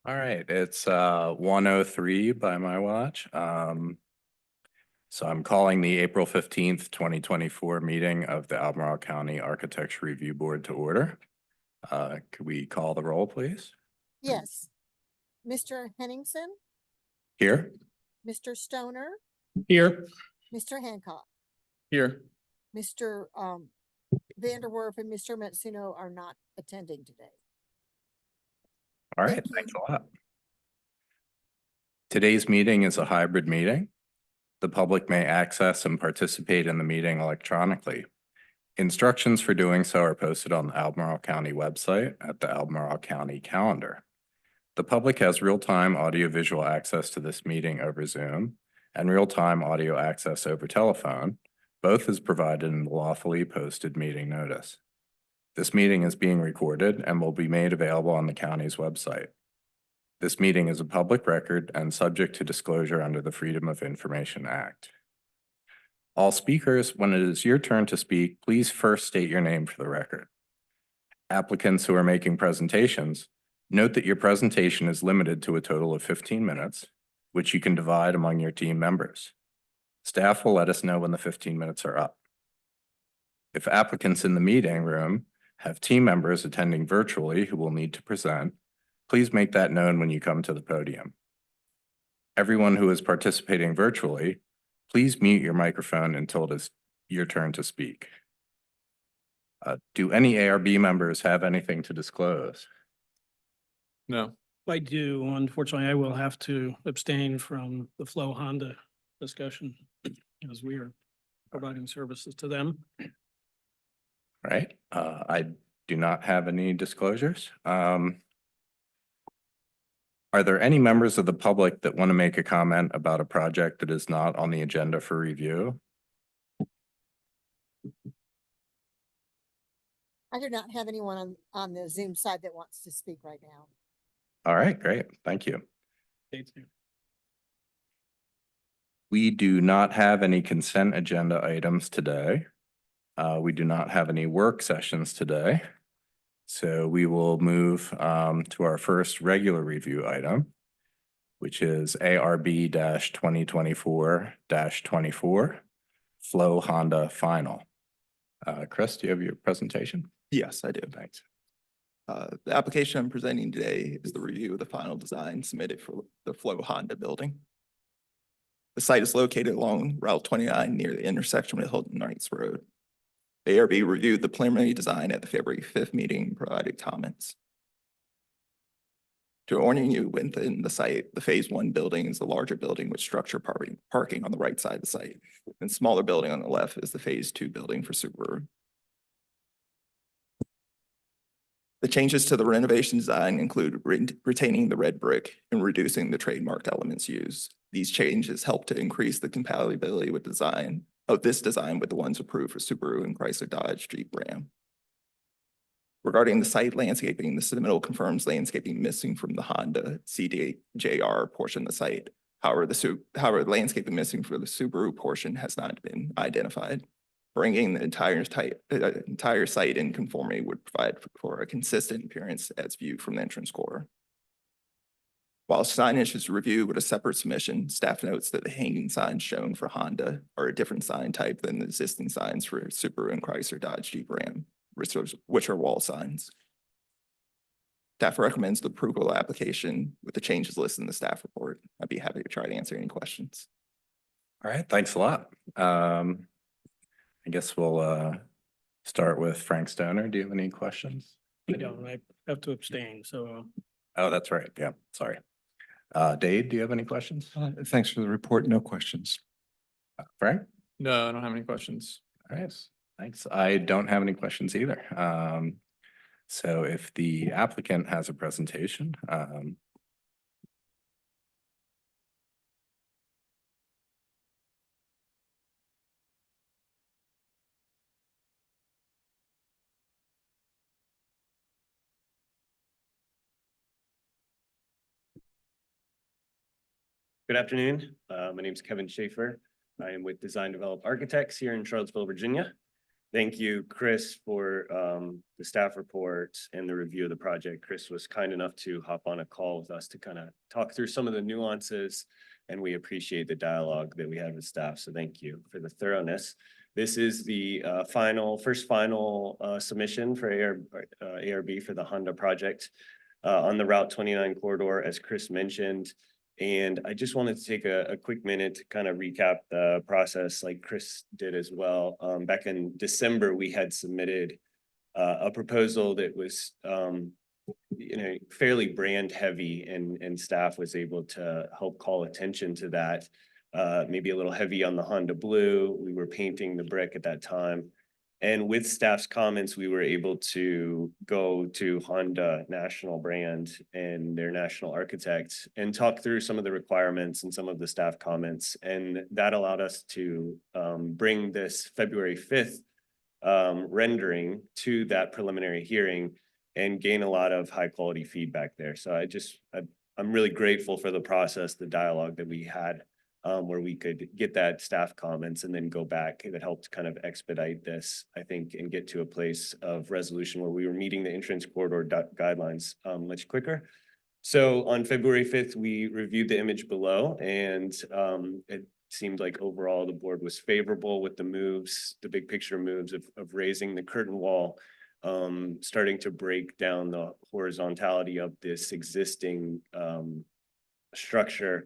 All right, it's 1:03 by my watch. So I'm calling the April 15th, 2024 meeting of the Albemarle County Architecture Review Board to order. Could we call the roll, please? Yes. Mr. Henningsen, Here? Mr. Stoner, Here. Mr. Hancock, Here. Mr. Vanderwerf and Mr. Matsuno are not attending today. All right, Thank you. thanks a lot. Today's meeting is a hybrid meeting. The public may access and participate in the meeting electronically. Instructions for doing so are posted on the Albemarle County website at the Albemarle County calendar. The public has real-time audio-visual access to this meeting over Zoom and real-time audio access over telephone. Both is provided in the lawfully posted meeting notice. This meeting is being recorded and will be made available on the county's website. This meeting is a public record and subject to disclosure under the Freedom of Information Act. All speakers, when it is your turn to speak, please first state your name for the record. Applicants who are making presentations, note that your presentation is limited to a total of 15 minutes, which you can divide among your team members. Staff will let us know when the 15 minutes are up. If applicants in the meeting room have team members attending virtually who will need to present, please make that known when you come to the podium. Everyone who is participating virtually, please mute your microphone until it is your turn to speak. Do any ARB members have anything to disclose? No. I do. Unfortunately, I will have to abstain from the Flow Honda discussion as we are providing services to them. Right. I do not have any disclosures. Are there any members of the public that want to make a comment about a project that is not on the agenda for review? I do not have anyone on the Zoom side that wants to speak right now. All right, great. Thank you. Thank you. We do not have any consent agenda items today. We do not have any work sessions today. So we will move to our first regular review item, which is ARB 2024-24 Flow Honda Final. Chris, do you have your presentation? Yes, I do. Thanks. The application I'm presenting today is the review of the final design submitted for the Flow Honda building. The site is located along Route 29 near the intersection with Hilton Knights Road. ARB reviewed the preliminary design at the February 5th meeting and provided comments. To orient you within the site, the Phase 1 building is the larger building with structure parking on the right side of the site. And smaller building on the left is the Phase 2 building for Subaru. The changes to the renovation design include retaining the red brick and reducing the trademarked elements used. These changes help to increase the compatibility with this design with the ones approved for Subaru and Chrysler Dodge Jeep Ram. Regarding the site landscaping, the submittal confirms landscaping missing from the Honda CDJR portion of the site. However, the landscaping missing for the Subaru portion has not been identified. Bringing the entire site in conformity would provide for a consistent appearance as viewed from the entrance core. While signage is reviewed with a separate submission, staff notes that the hanging signs shown for Honda are a different sign type than the existing signs for Subaru and Chrysler Dodge Jeep Ram, which are wall signs. Staff recommends the approval application with the changes listed in the staff report. I'd be happy to try to answer any questions. All right, thanks a lot. I guess we'll start with Frank Stoner. Do you have any questions? I don't, I have to abstain, so. Oh, that's right. Yeah, sorry. Dave, do you have any questions? Thanks for the report. No questions. Frank? No, I don't have any questions. All right, thanks. I don't have any questions either. So if the applicant has a presentation, Good afternoon. My name is Kevin Schaefer. I am with Design Develop Architects here in Charlottesville, Virginia. Thank you, Chris, for the staff report and the review of the project. Chris was kind enough to hop on a call with us to kind of talk through some of the nuances, and we appreciate the dialogue that we had with staff. So thank you for the thoroughness. This is the first final submission for ARB for the Honda project on the Route 29 corridor, as Chris mentioned. And I just wanted to take a quick minute to kind of recap the process like Chris did as well. Back in December, we had submitted a proposal that was fairly brand heavy, and staff was able to help call attention to that. Maybe a little heavy on the Honda Blue. We were painting the brick at that time. And with staff's comments, we were able to go to Honda national brand and their national architect and talk through some of the requirements and some of the staff comments. And that allowed us to bring this February 5th rendering to that preliminary hearing and gain a lot of high quality feedback there. So I'm really grateful for the process, the dialogue that we had where we could get that staff comments and then go back. That helped kind of expedite this, I think, and get to a place of resolution where we were meeting the entrance corridor guidelines much quicker. So on February 5th, we reviewed the image below, and it seemed like overall the board was favorable with the moves, the big picture moves of raising the curtain wall, starting to break down the horizontality of this existing structure,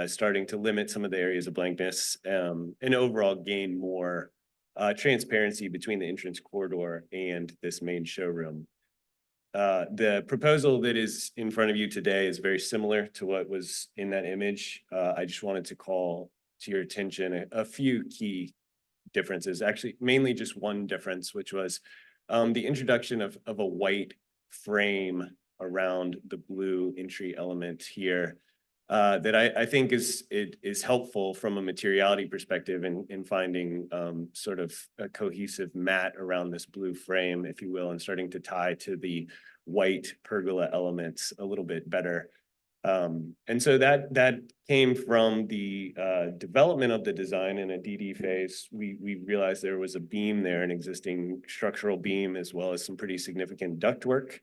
starting to limit some of the areas of blankness, and overall gain more transparency between the entrance corridor and this main showroom. The proposal that is in front of you today is very similar to what was in that image. I just wanted to call to your attention a few key differences, actually mainly just one difference, which was the introduction of a white frame around the blue entry element here. That I think is helpful from a materiality perspective in finding sort of a cohesive mat around this blue frame, if you will, and starting to tie to the white pergola elements a little bit better. And so that came from the development of the design in a DD phase. We realized there was a beam there, an existing structural beam, as well as some pretty significant ductwork.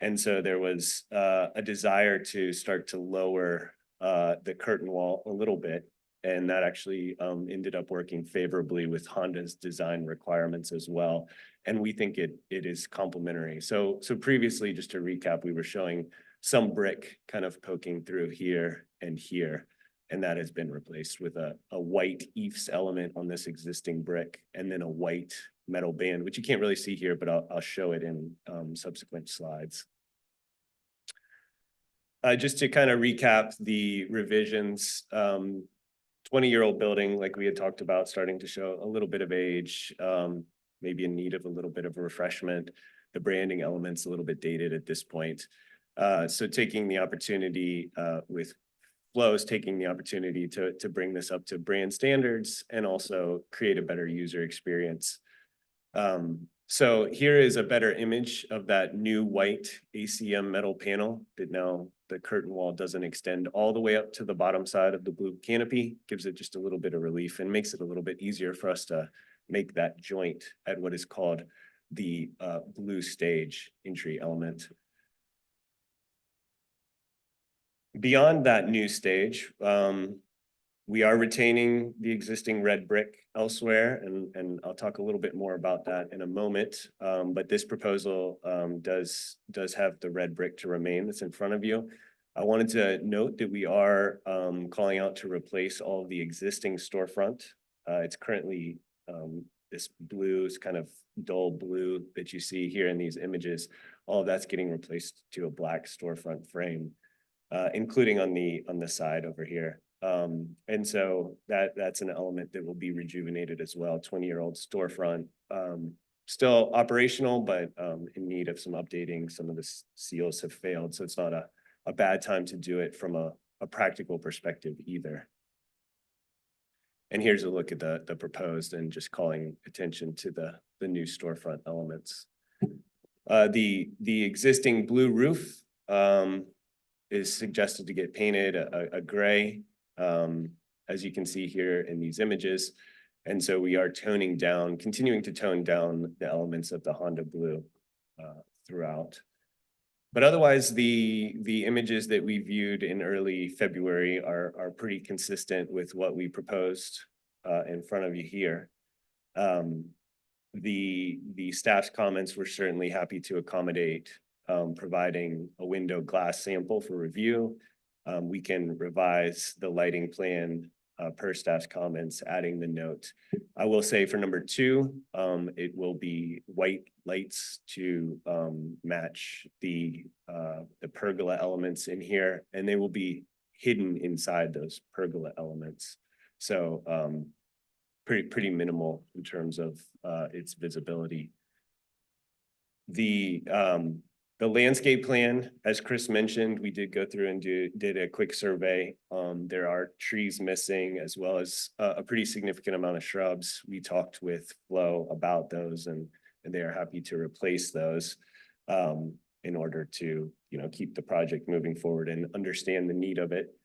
And so there was a desire to start to lower the curtain wall a little bit, and that actually ended up working favorably with Honda's design requirements as well. And we think it is complementary. So previously, just to recap, we were showing some brick kind of poking through here and here, and that has been replaced with a white EIFS element on this existing brick, and then a white metal band, which you can't really see here, but I'll show it in subsequent slides. Just to kind of recap the revisions, 20-year-old building, like we had talked about, starting to show a little bit of age, maybe in need of a little bit of a refreshment. The branding elements a little bit dated at this point. So taking the opportunity with Flows, taking the opportunity to bring this up to brand standards and also create a better user experience. So here is a better image of that new white ACM metal panel that now the curtain wall doesn't extend all the way up to the bottom side of the blue canopy, gives it just a little bit of relief and makes it a little bit easier for us to make that joint at what is called the blue stage entry element. Beyond that new stage, we are retaining the existing red brick elsewhere, and I'll talk a little bit more about that in a moment. But this proposal does have the red brick to remain that's in front of you. I wanted to note that we are calling out to replace all of the existing storefront. It's currently this blue, kind of dull blue that you see here in these images. All of that's getting replaced to a black storefront frame, including on the side over here. And so that's an element that will be rejuvenated as well. 20-year-old storefront, still operational, but in need of some updating. Some of the seals have failed, so it's not a bad time to do it from a practical perspective either. And here's a look at the proposed, and just calling attention to the new storefront elements. The existing blue roof is suggested to get painted a gray, as you can see here in these images. And so we are continuing to tone down the elements of the Honda blue throughout. But otherwise, the images that we viewed in early February are pretty consistent with what we proposed in front of you here. The staff's comments were certainly happy to accommodate providing a window glass sample for review. We can revise the lighting plan per staff's comments, adding the note. I will say for number 2, it will be white lights to match the pergola elements in here, and they will be hidden inside those pergola elements. So pretty minimal in terms of its visibility. The landscape plan, as Chris mentioned, we did go through and did a quick survey. There are trees missing as well as a pretty significant amount of shrubs. We talked with Flo about those and they are happy to replace those in order to, keep the project moving forward and understand the need of it.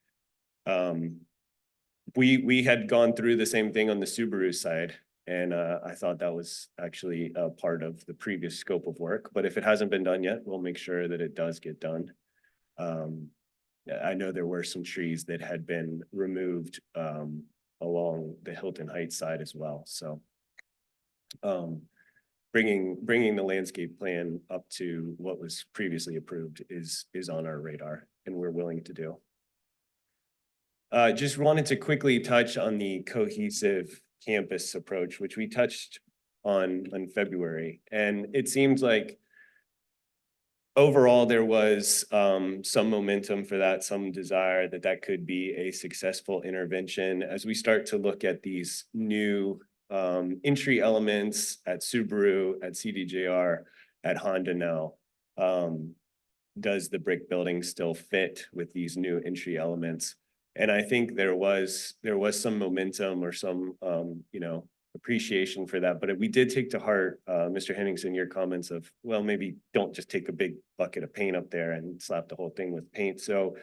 We had gone through the same thing on the Subaru side. And I thought that was actually a part of the previous scope of work, but if it hasn't been done yet, we'll make sure that it does get done. I know there were some trees that had been removed along the Hilton Heights side as well, so bringing the landscape plan up to what was previously approved is on our radar, and we're willing to do. Just wanted to quickly touch on the cohesive campus approach, which we touched on in February. And it seems like overall there was some momentum for that, some desire that could be a successful intervention as we start to look at these new entry elements at Subaru, at CDJR, at Honda now. Does the brick building still fit with these new entry elements? And I think there was some momentum or some, appreciation for that. But we did take to heart, Mr. Henningsen, your comments of, well, maybe don't just take a big bucket of paint up there and slap the whole thing with paint. So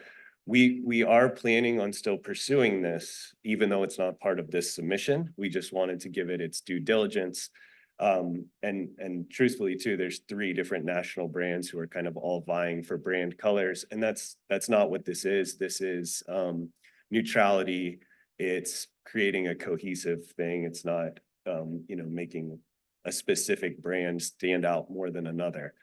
we are planning on still pursuing this, even though it's not part of this submission. We just wanted to give it its due diligence. And truthfully too, there's 3 different national brands who are kind of all vying for brand colors. And that's not what this is. This is neutrality. It's creating a cohesive thing. It's not, making a specific brand stand out more than another.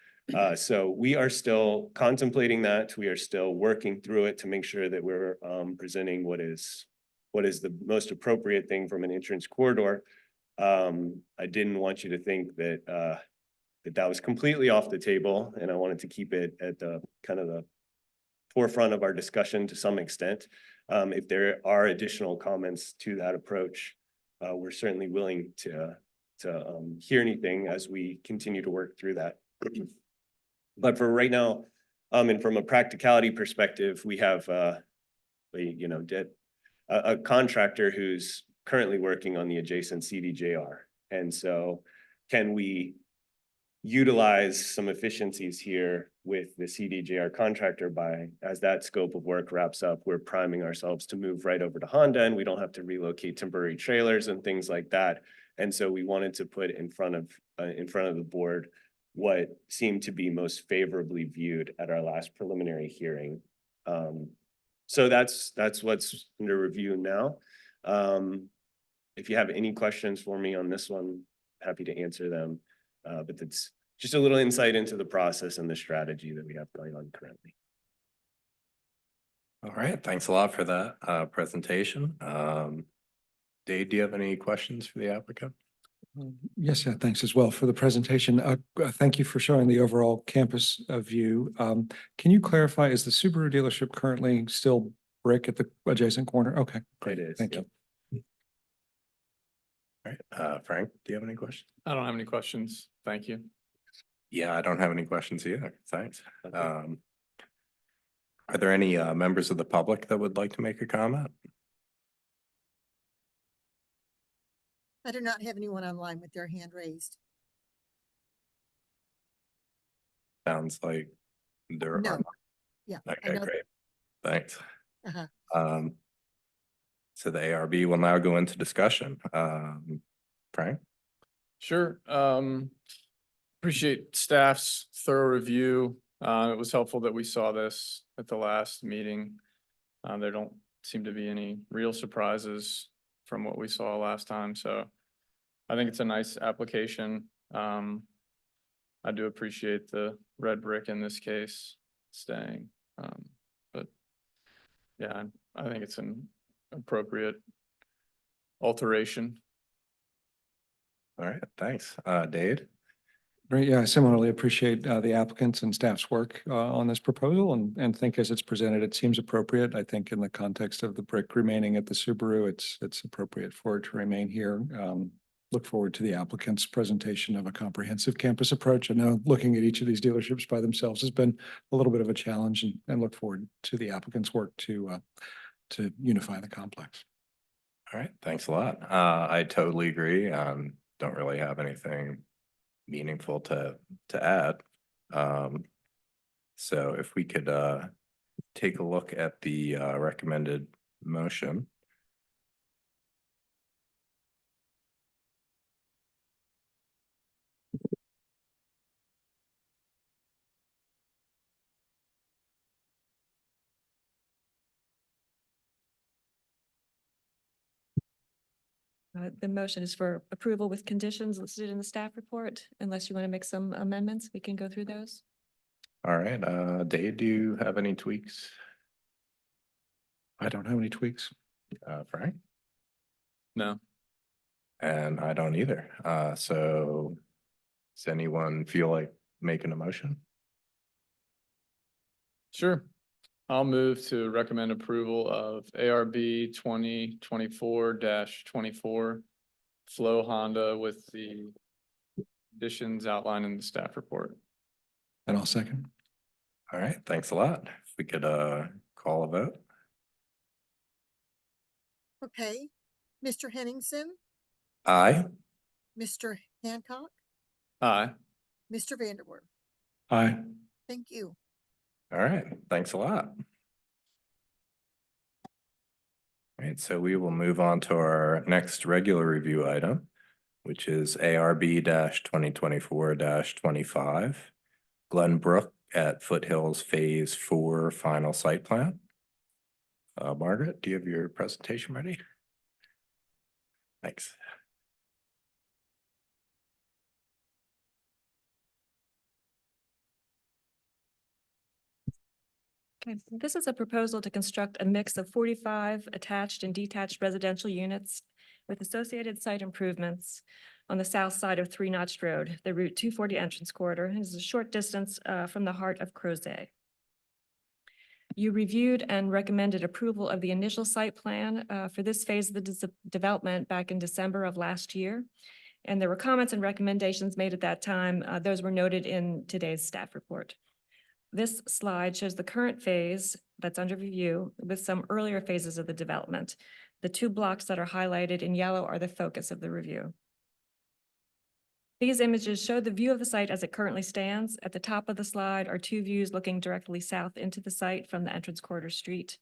So we are still contemplating that. We are still working through it to make sure that we're presenting what is the most appropriate thing from an entrance corridor. I didn't want you to think that that was completely off the table, and I wanted to keep it at the kind of the forefront of our discussion to some extent. If there are additional comments to that approach, we're certainly willing to hear anything as we continue to work through that. But for right now, and from a practicality perspective, we have a contractor who's currently working on the adjacent CDJR. And so can we utilize some efficiencies here with the CDJR contractor as that scope of work wraps up, we're priming ourselves to move right over to Honda, and we don't have to relocate temporary trailers and things like that. And so we wanted to put in front of the board what seemed to be most favorably viewed at our last preliminary hearing. So that's what's under review now. If you have any questions for me on this one, happy to answer them. But it's just a little insight into the process and the strategy that we have going on currently. All right, thanks a lot for that presentation. Dave, do you have any questions for the applicant? Yes, yeah, thanks as well for the presentation. Thank you for showing the overall campus view. Can you clarify, is the Subaru dealership currently still brick at the adjacent corner? Okay, great. It is, Thank yep. you. All right, Frank, do you have any questions? I don't have any questions. Thank you. Yeah, I don't have any questions either. Thanks. Are there any members of the public that would like to make a comment? I do not have anyone online with their hand raised. Sounds like there No. are. Yeah. I Okay, know- great. Thanks. Uh-huh. So the ARB will now go into discussion. Frank? Sure. Appreciate staff's thorough review. It was helpful that we saw this at the last meeting. There don't seem to be any real surprises from what we saw last time, so I think it's a nice application. I do appreciate the red brick in this case staying. But yeah, I think it's an appropriate alteration. All right, thanks. Dade? Great, yeah, I similarly appreciate the applicants and staff's work on this proposal and think as it's presented, it seems appropriate. I think in the context of the brick remaining at the Subaru, it's appropriate for it to remain here. Look forward to the applicant's presentation of a comprehensive campus approach. I know looking at each of these dealerships by themselves has been a little bit of a challenge and look forward to the applicant's work to unify the complex. All right, thanks a lot. I totally agree. Don't really have anything meaningful to add. So if we could take a look at the recommended motion. The motion is for approval with conditions listed in the staff report. Unless you want to make some amendments, we can go through those. All right, Dave, do you have any tweaks? I don't have any tweaks. Frank? No. And I don't either. So does anyone feel like making a motion? Sure. I'll move to recommend approval of ARB 2024-24 Flow Honda with the additions outlined in the staff report. And I'll second. All right, thanks a lot. If we could call a vote. Okay, Mr. Henningsen, Aye. Mr. Hancock, Aye. Mr. Vanderwerf. Aye. Thank you. All right, thanks a lot. All right, so we will move on to our next regular review item, which is ARB 2024-25, Glenbrook at Foothills Phase 4 Final Site Plan. Margaret, do you have your presentation ready? Thanks. Okay, this is a proposal to construct a mix of 45 attached and detached residential units with associated site improvements on the south side of 3 Notch Road, the Route 240 entrance corridor. It is a short distance from the heart of Crozet. You reviewed and recommended approval of the initial site plan for this phase of the development back in December of last year. And there were comments and recommendations made at that time. Those were noted in today's staff report. This slide shows the current phase that's under review with some earlier phases of the development. The 2 blocks that are highlighted in yellow are the focus of the review. These images show the view of the site as it currently stands. At the top of the slide are 2 views looking directly south into the site from the entrance corridor street.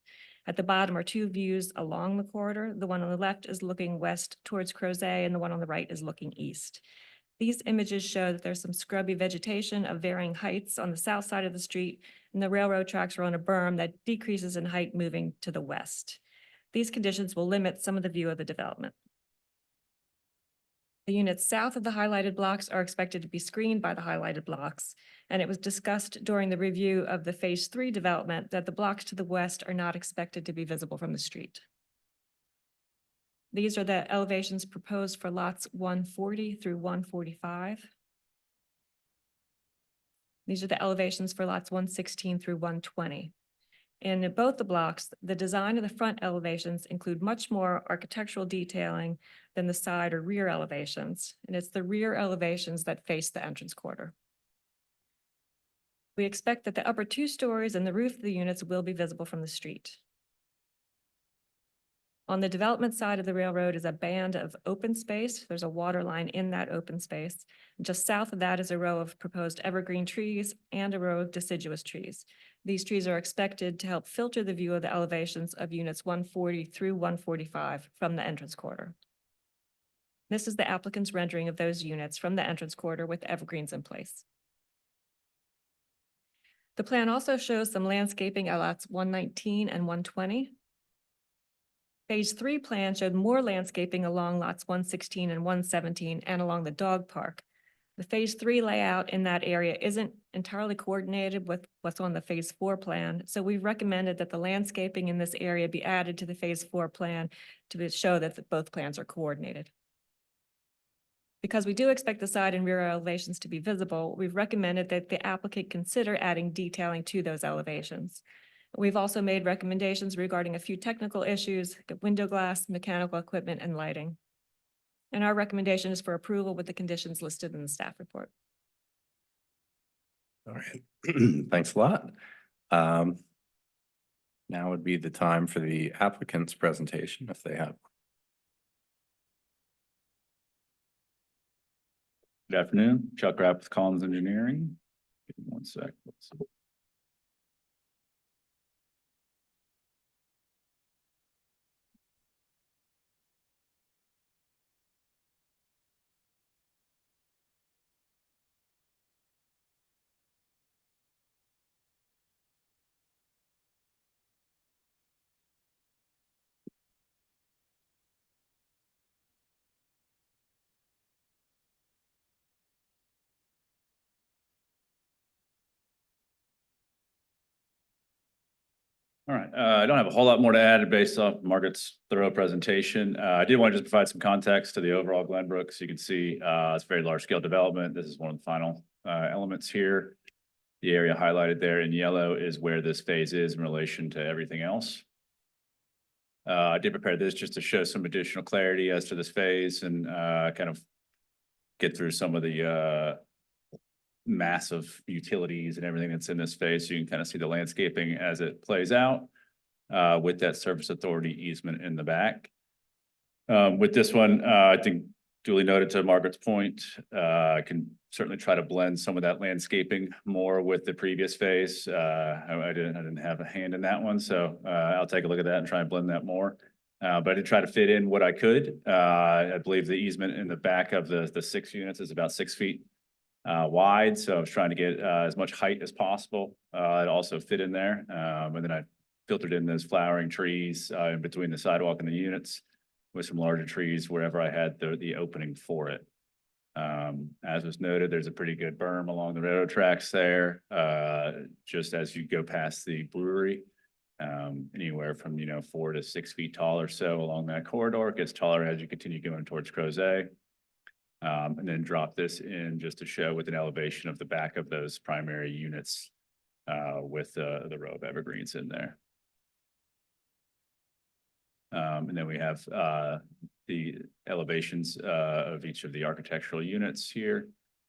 At the bottom are 2 views along the corridor. The one on the left is looking west towards Crozet and the one on the right is looking east. These images show that there's some scrubby vegetation of varying heights on the south side of the street, and the railroad tracks are on a berm that decreases in height moving to the west. These conditions will limit some of the view of the development. The units south of the highlighted blocks are expected to be screened by the highlighted blocks, and it was discussed during the review of the Phase 3 development that the blocks to the west are not expected to be visible from the street. These are the elevations proposed for lots 140 through 145. These are the elevations for lots 116 through 120. In both the blocks, the design of the front elevations include much more architectural detailing than the side or rear elevations, and it's the rear elevations that face the entrance corridor. We expect that the upper 2 stories and the roof of the units will be visible from the street. On the development side of the railroad is a band of open space. There's a water line in that open space. Just south of that is a row of proposed evergreen trees and a row of deciduous trees. These trees are expected to help filter the view of the elevations of units 140 through 145 from the entrance corridor. This is the applicant's rendering of those units from the entrance corridor with evergreens in place. The plan also shows some landscaping at lots 119 and 120. Phase 3 plan showed more landscaping along lots 116 and 117 and along the dog park. The Phase 3 layout in that area isn't entirely coordinated with what's on the Phase 4 plan, so we recommended that the landscaping in this area be added to the Phase 4 plan show that both plans are coordinated. Because we do expect the side and rear elevations to be visible, we've recommended that the applicant consider adding detailing to those elevations. We've also made recommendations regarding a few technical issues, like window glass, mechanical equipment, and lighting. And our recommendation is for approval with the conditions listed in the staff report. All right, thanks a lot. Now would be the time for the applicant's presentation if they have. Good afternoon, Chuck Rapp with Collins Engineering. Give me one sec. Let's see. All right, I don't have a whole lot more to add based off Margaret's thorough presentation. I did want to just provide some context to the overall Glenbrook. So you can see it's a very large scale development. This is one of the final elements here. The area highlighted there in yellow is where this phase is in relation to everything else. I did prepare this just to show some additional clarity as to this phase and kind of get through some of the massive utilities and everything that's in this phase. So you can kind of see the landscaping as it plays out with that Service Authority easement in the back. With this one, I think duly noted to Margaret's point, I can certainly try to blend some of that landscaping more with the previous phase. I didn't have a hand in that one, so I'll take a look at that and try and blend that more. But I did try to fit in what I could. I believe the easement in the back of the 6 units is about 6 feet wide. So I was trying to get as much height as possible. It also fit in there. And then I filtered in those flowering trees in between the sidewalk and the units with some larger trees wherever I had the opening for it. As was noted, there's a pretty good berm along the railroad tracks there, just as you go past the brewery. Anywhere from 4 to 6 feet tall or so along that corridor. It gets taller as you continue going towards Crozet. And then drop this in just to show with an elevation of the back of those primary units with the row of evergreens in there. And then we have the elevations of each of the architectural units here.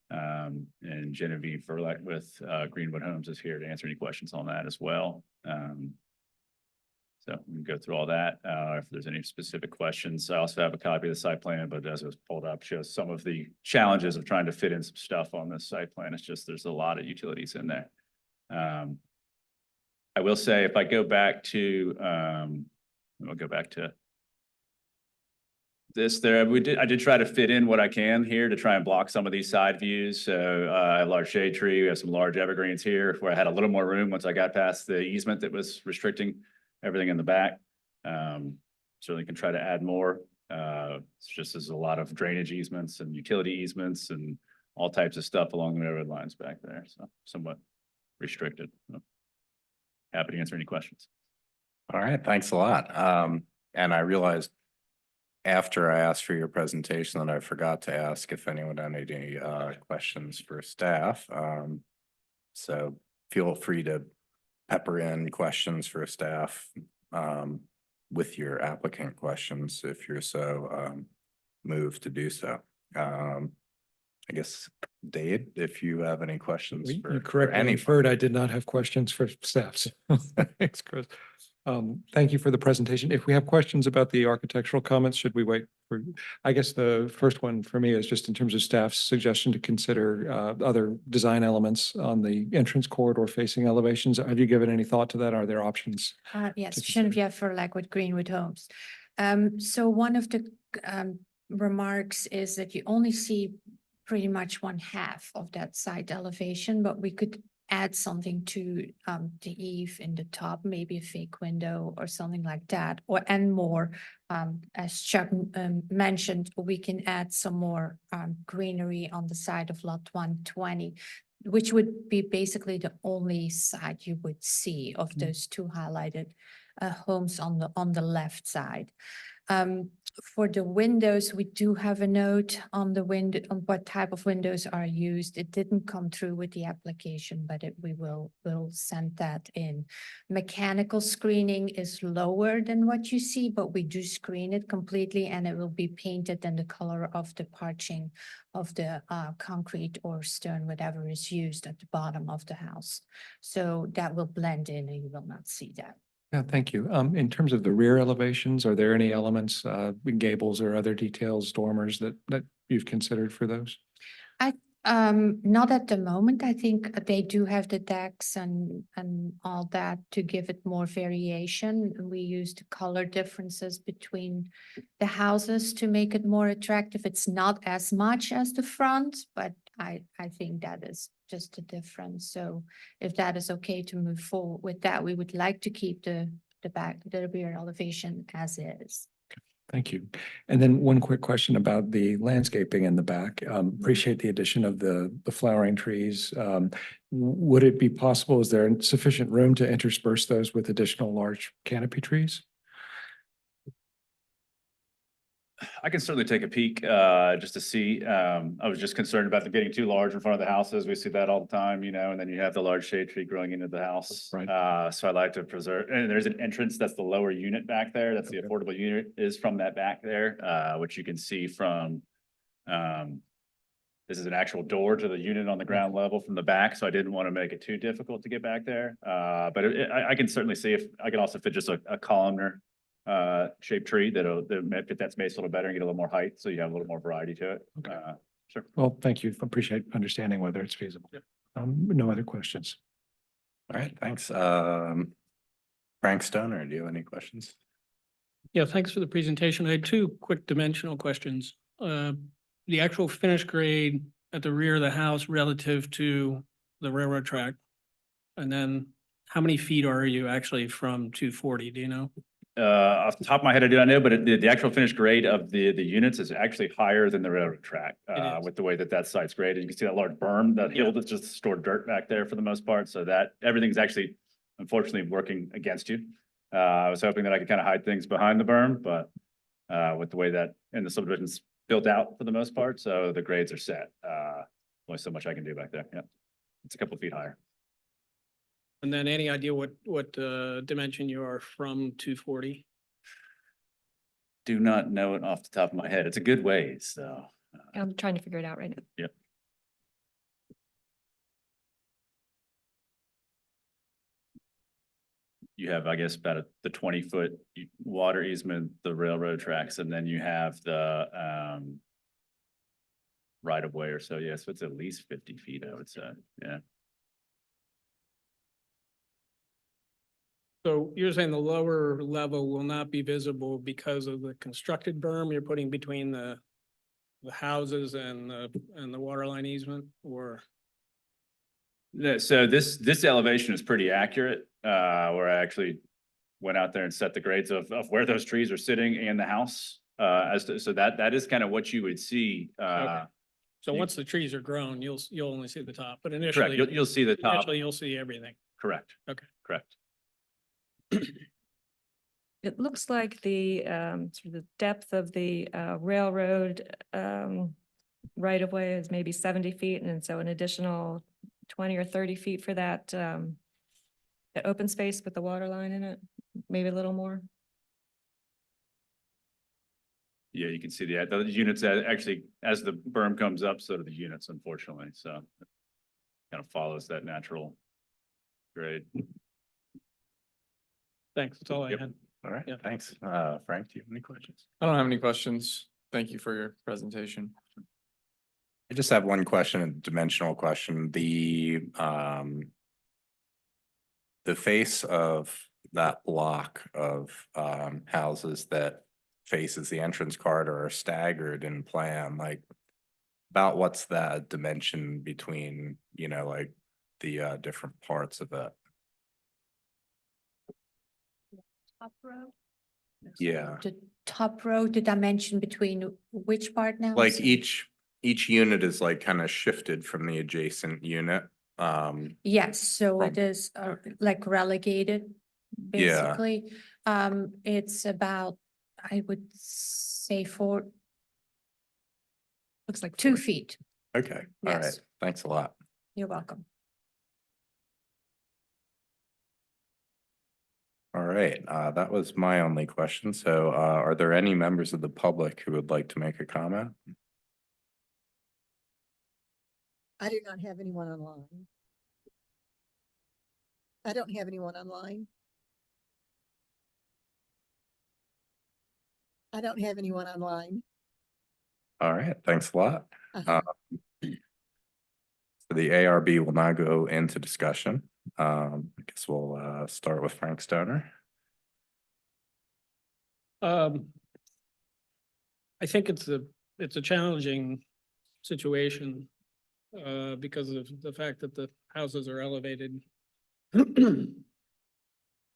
And Genevieve Verlek with Greenwood Homes is here to answer any questions on that as well. So we can go through all that. If there's any specific questions, I also have a copy of the site plan, but as it was pulled up, shows some of the challenges of trying to fit in some stuff on this site plan. It's just, there's a lot of utilities in there. I will say, if I go back to, I'll go back to this there. I did try to fit in what I can here to try and block some of these side views. So a large shade tree, we have some large evergreens here where I had a little more room once I got past the easement that was restricting everything in the back. Certainly can try to add more. It's just there's a lot of drainage easements and utility easements and all types of stuff along the railroad lines back there. So somewhat restricted. So happy to answer any questions. All right, thanks a lot. And I realized after I asked for your presentation that I forgot to ask if anyone had any questions for staff. So feel free to pepper in questions for staff with your applicant questions if you're so moved to do so. I guess, Dave, if you have any questions You for correctly any. inferred I did not have questions for staff. So thanks, Chris. Thank you for the presentation. If we have questions about the architectural comments, should we wait for, I guess the first one for me is just in terms of staff's suggestion to consider other design elements on the entrance corridor facing elevations. Have you given any thought to that? Are there options? Yes, to consider? Genevieve Furlak with Greenwood Homes. So one of the remarks is that you only see pretty much one half of that side elevation, but we could add something to the eave in the top, maybe a fake window or something like that, and more. As Chuck mentioned, we can add some more greenery on the side of lot 120, which would be basically the only side you would see of those two highlighted homes on the left side. For the windows, we do have a note on the window, on what type of windows are used. It didn't come through with the application, but we will send that in. Mechanical screening is lower than what you see, but we do screen it completely and it will be painted in the color of the parching of the concrete or stone, whatever is used at the bottom of the house. So that will blend in and you will not see that. Yeah, thank you. In terms of the rear elevations, are there any elements, gables or other details, dormers that you've considered for those? Not at the moment. I think they do have the decks and all that to give it more variation. We used color differences between the houses to make it more attractive. It's not as much as the front, but I think that is just a difference. So if that is okay to move forward with that, we would like to keep the rear elevation as is. Thank you. And then one quick question about the landscaping in the back. Appreciate the addition of the flowering trees. Would it be possible, is there sufficient room to intersperse those with additional large canopy trees? I can certainly take a peek, just to see. I was just concerned about them getting too large in front of the houses. We see that all the time, you know, and then you have the large shade tree growing into the house. Right. So I like to preserve, and there's an entrance, that's the lower unit back there. That's the Okay. affordable unit is from that back there, which you can see from, this is an actual door to the unit on the ground level from the back, so I didn't want to make it too difficult to get back there. But I can certainly see if, I can also fit just a columnar shaped tree that'll fit that space a little better and get a little more height, so you have a little more variety to it. Okay. Sure. Well, thank you. Appreciate understanding whether it's feasible. No other questions. All right, thanks. Frank Stoner, do you have any questions? Yeah, thanks for the presentation. I had two quick dimensional questions. The actual finish grade at the rear of the house relative to the railroad track. And then how many feet are you actually from 240? Do you know? Off the top of my head, I do not know, but the actual finished grade of the units is actually higher than the railroad track. It is. With the way that site's graded. You can see that large berm, that hill that's just stored dirt back there for the most part. So that everything's actually unfortunately working against you. I was hoping that I could kind of hide things behind the berm, but with the way that, and the subdivision's built out for the most part, so the grades are set. Only so much I can do back there. Yeah, it's a couple of feet higher. And then any idea what dimension you are from 240? Do not know it off the top of my head. It's a good ways, so. I'm trying to figure it out right now. Yep. You have, I guess, about the 20-foot water easement, the railroad tracks, and then you have the right of way or so. Yeah, so it's at least 50 feet, I would say. Yeah. So you're saying the lower level will not be visible because of the constructed berm you're putting between the houses and the water line easement, or? Yeah, so this elevation is pretty accurate, where I actually went out there and set the grades of where those trees are sitting and the house. So that is kind of what you would see. Okay. So you- once the trees are grown, you'll only see the top, but Correct, initially. you'll see the top, Initially, you'll see everything. correct. Okay. Correct. It looks like the sort of the depth of the railroad right of way is maybe 70 feet, and so an additional 20 or 30 feet for that the open space with the water line in it, maybe a little more. Yeah, you can see the units actually, as the berm comes up, so do the units, unfortunately, so. It kind of follows that natural grade. Thanks, that's all I Yep. had. All right, Yeah. thanks. Frank, do you have any questions? I don't have any questions. Thank you for your presentation. I just have one question, a dimensional question. The face of that block of houses that faces the entrance corridor are staggered in plan, like about what's the dimension between, like the different parts of it? Top row? Yeah, The top row, the dimension between which part now? like Sorry. each unit is like kind of shifted from the adjacent unit. Yes, so it from- is like relegated, Yeah. basically. It's about, I would say Looks like 2 feet. Okay, all right, Yes. thanks a lot. You're welcome. All right, that was my only question. So, are there any members of the public who would like to make a comment? I do not have anyone online. I don't have anyone online. I don't have anyone online. All right, thanks a lot. Uh-huh. So the ARB will now go into discussion. I guess we'll start with Frank Stoner. I think it's a challenging situation because of the fact that the houses are elevated.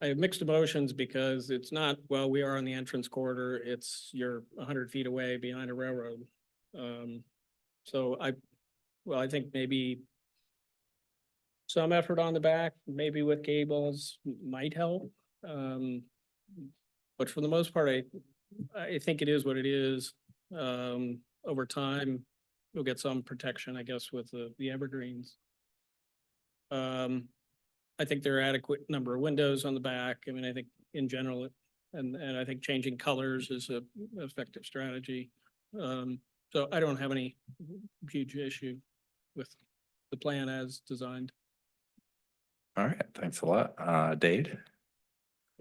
I have mixed emotions because it's not, well, we are on the entrance corridor, it's you're 100 feet away behind a railroad. So I think maybe some effort on the back, maybe with gables might help. But for the most part, I think it is what it is. Over time, you'll get some protection, I guess, with the evergreens. I think there are adequate number of windows on the back. I mean, I think in general, and I think changing colors is a effective strategy. So I don't have any huge issue with the plan as designed. All right, thanks a lot. Dade?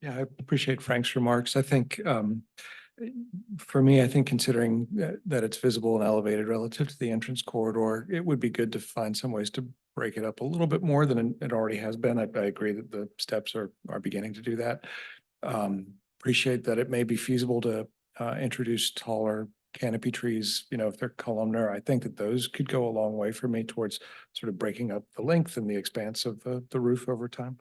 Yeah, I appreciate Frank's remarks. I think for me, I think considering that it's visible and elevated relative to the entrance corridor, it would be good to find some ways to break it up a little bit more than it already has been. I agree that the steps are beginning to do that. Appreciate that it may be feasible to introduce taller canopy trees, if they're columnar. I think that those could go a long way for me towards sort of breaking up the length and the expanse of the roof over time.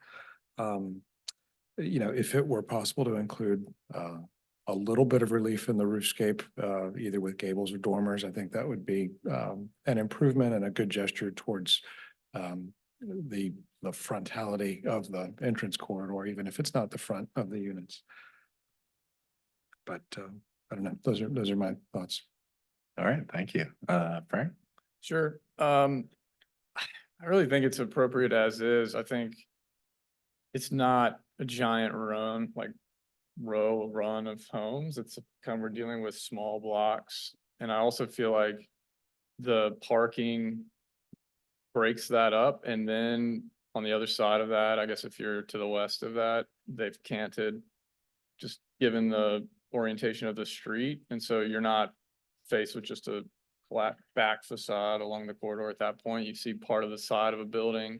If it were possible to include a little bit of relief in the roofscape, either with gables or dormers, I think that would be an improvement and a good gesture towards the frontality of the entrance corridor, even if it's not the front of the units. But I don't know. Those are my thoughts. All right, thank you. Frank? Sure. I really think it's appropriate as is. I think it's not a giant run, like run of homes. It's kind of, we're dealing with small blocks. And I also feel like the parking breaks that up. And then on the other side of that, I guess if you're to the west of that, they've canted, just given the orientation of the street. And so you're not faced with just a flat back facade along the corridor at that point. You see part of the side of a building,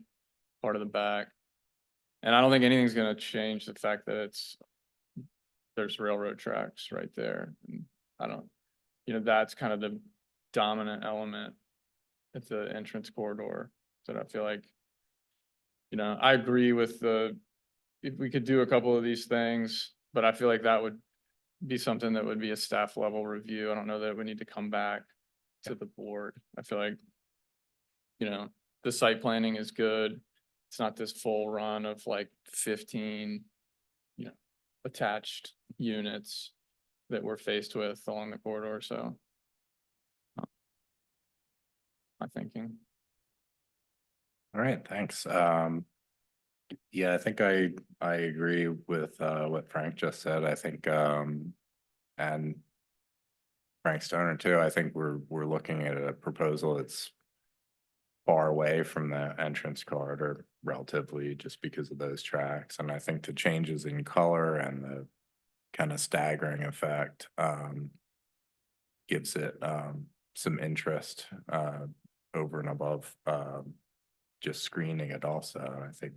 part of the back. And I don't think anything's gonna change the fact that there's railroad tracks right there. And that's kind of the dominant element at the entrance corridor. So I feel like, I agree with if we could do a couple of these things, but I feel like that would be something that would be a staff level review. I don't know that we need to come back to the board. I feel like, the site planning is good. It's not this full run of like 15, attached units that we're faced with along the corridor. So my thinking. All right, thanks. Yeah, I think I agree with what Frank just said. I think and Frank Stoner too. I think we're looking at a proposal that's far away from the entrance corridor relatively just because of those tracks. And I think the changes in color and the kind of staggering effect gives it some interest over and above just screening it also. I think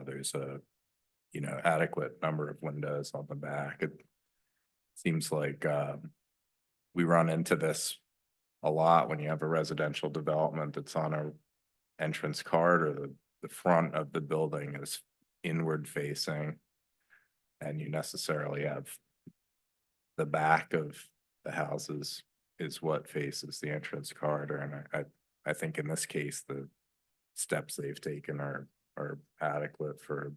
there's a, you know, adequate number of windows on the back. It seems like we run into this a lot when you have a residential development that's on a entrance corridor. The front of the building is inward facing, and you necessarily have the back of the houses is what faces the entrance corridor. And I think in this case, the steps they've taken are adequate for,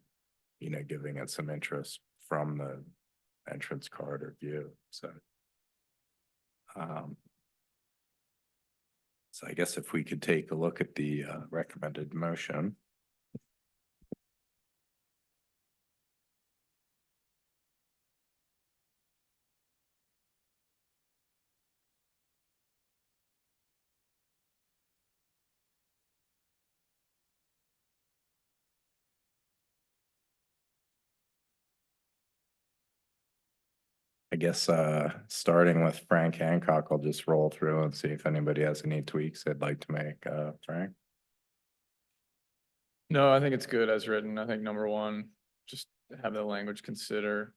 you know, giving it some interest from the entrance corridor view. So I guess if we could take a look at the recommended motion. I guess starting with Frank Hancock, I'll just roll through and see if anybody has any tweaks they'd like to make. Frank? No, I think it's good as written. I think number one, just have the language consider.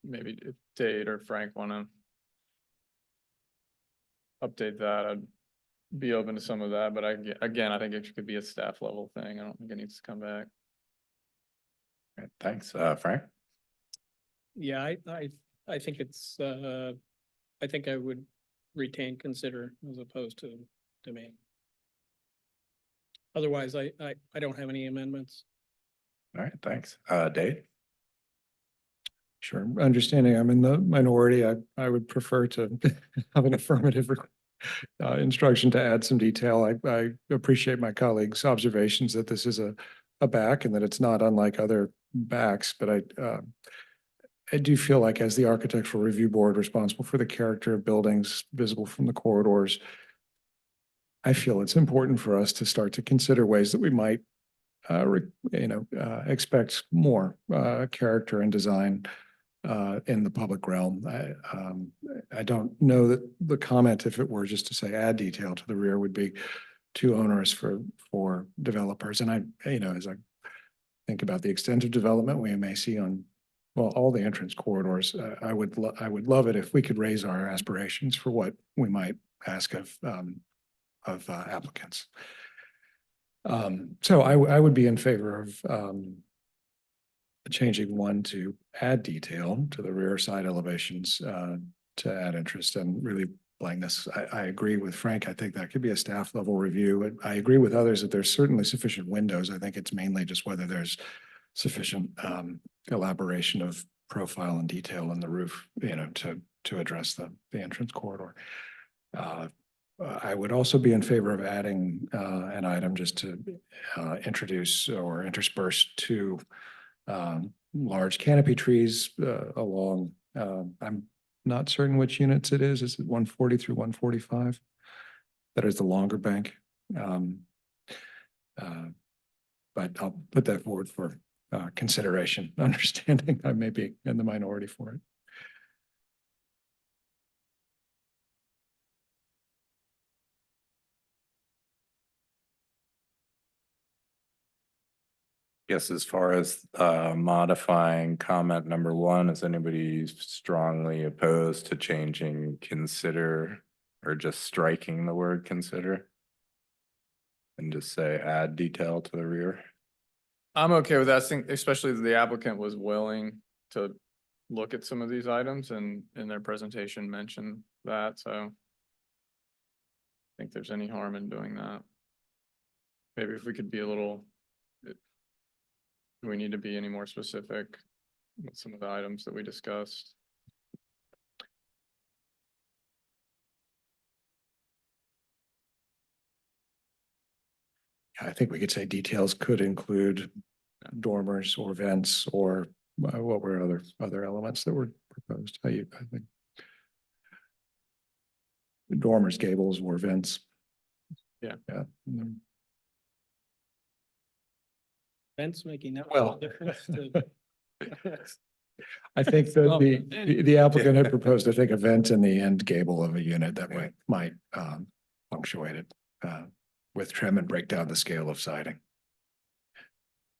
Maybe if Dade or Frank want to update that, I'd be open to some of that, but again, I think it could be a staff level thing. I don't think it needs to come back. Right, thanks. Frank? Yeah, I think it's, I think I would retain consider as opposed to domain. Otherwise, I don't have any amendments. All right, thanks. Dave? Sure. Understanding I'm in the minority, I would prefer to have an affirmative instruction to add some detail. I appreciate my colleagues' observations that this is a back and that it's not unlike other backs, but I do feel like as the architectural review board responsible for the character of buildings visible from the corridors, I feel it's important for us to start to consider ways that we might, expect more character and design in the public realm. I don't know that the comment, if it were just to say add detail to the rear, would be too onerous for developers. And as I think about the extent of development we may see on, well, all the entrance corridors, I would love it if we could raise our aspirations for what we might ask of applicants. So I would be in favor of changing one to add detail to the rear side elevations to add interest and really blankness. I agree with Frank. I think that could be a staff level review. I agree with others that there's certainly sufficient windows. I think it's mainly just whether there's sufficient elaboration of profile and detail in the roof, to address the entrance corridor. I would also be in favor of adding an item just to introduce or intersperse two large canopy trees along, I'm not certain which units it is. Is it 140 through 145? That is the longer bank. But I'll put that forward for consideration, understanding I may be in the minority for it. Yes, as far as modifying comment number one, is anybody strongly opposed to changing consider or just striking the word consider? And just say add detail to the rear? I'm okay with that, especially that the applicant was willing to look at some of these items and in their presentation mention that, so I think there's any harm in doing that. Maybe if we could be a little, do we need to be any more specific with some of the items that we discussed? I think we could say details could include dormers or vents or what were other elements that were proposed? I think dormers, gables, or vents. Yeah. Yeah. Fence making that. much Well. difference to- I think that Oh, the applicant had proposed, I think, a vent in the end gable of a unit that Yeah. might punctuate it with trim and break down the scale of siding.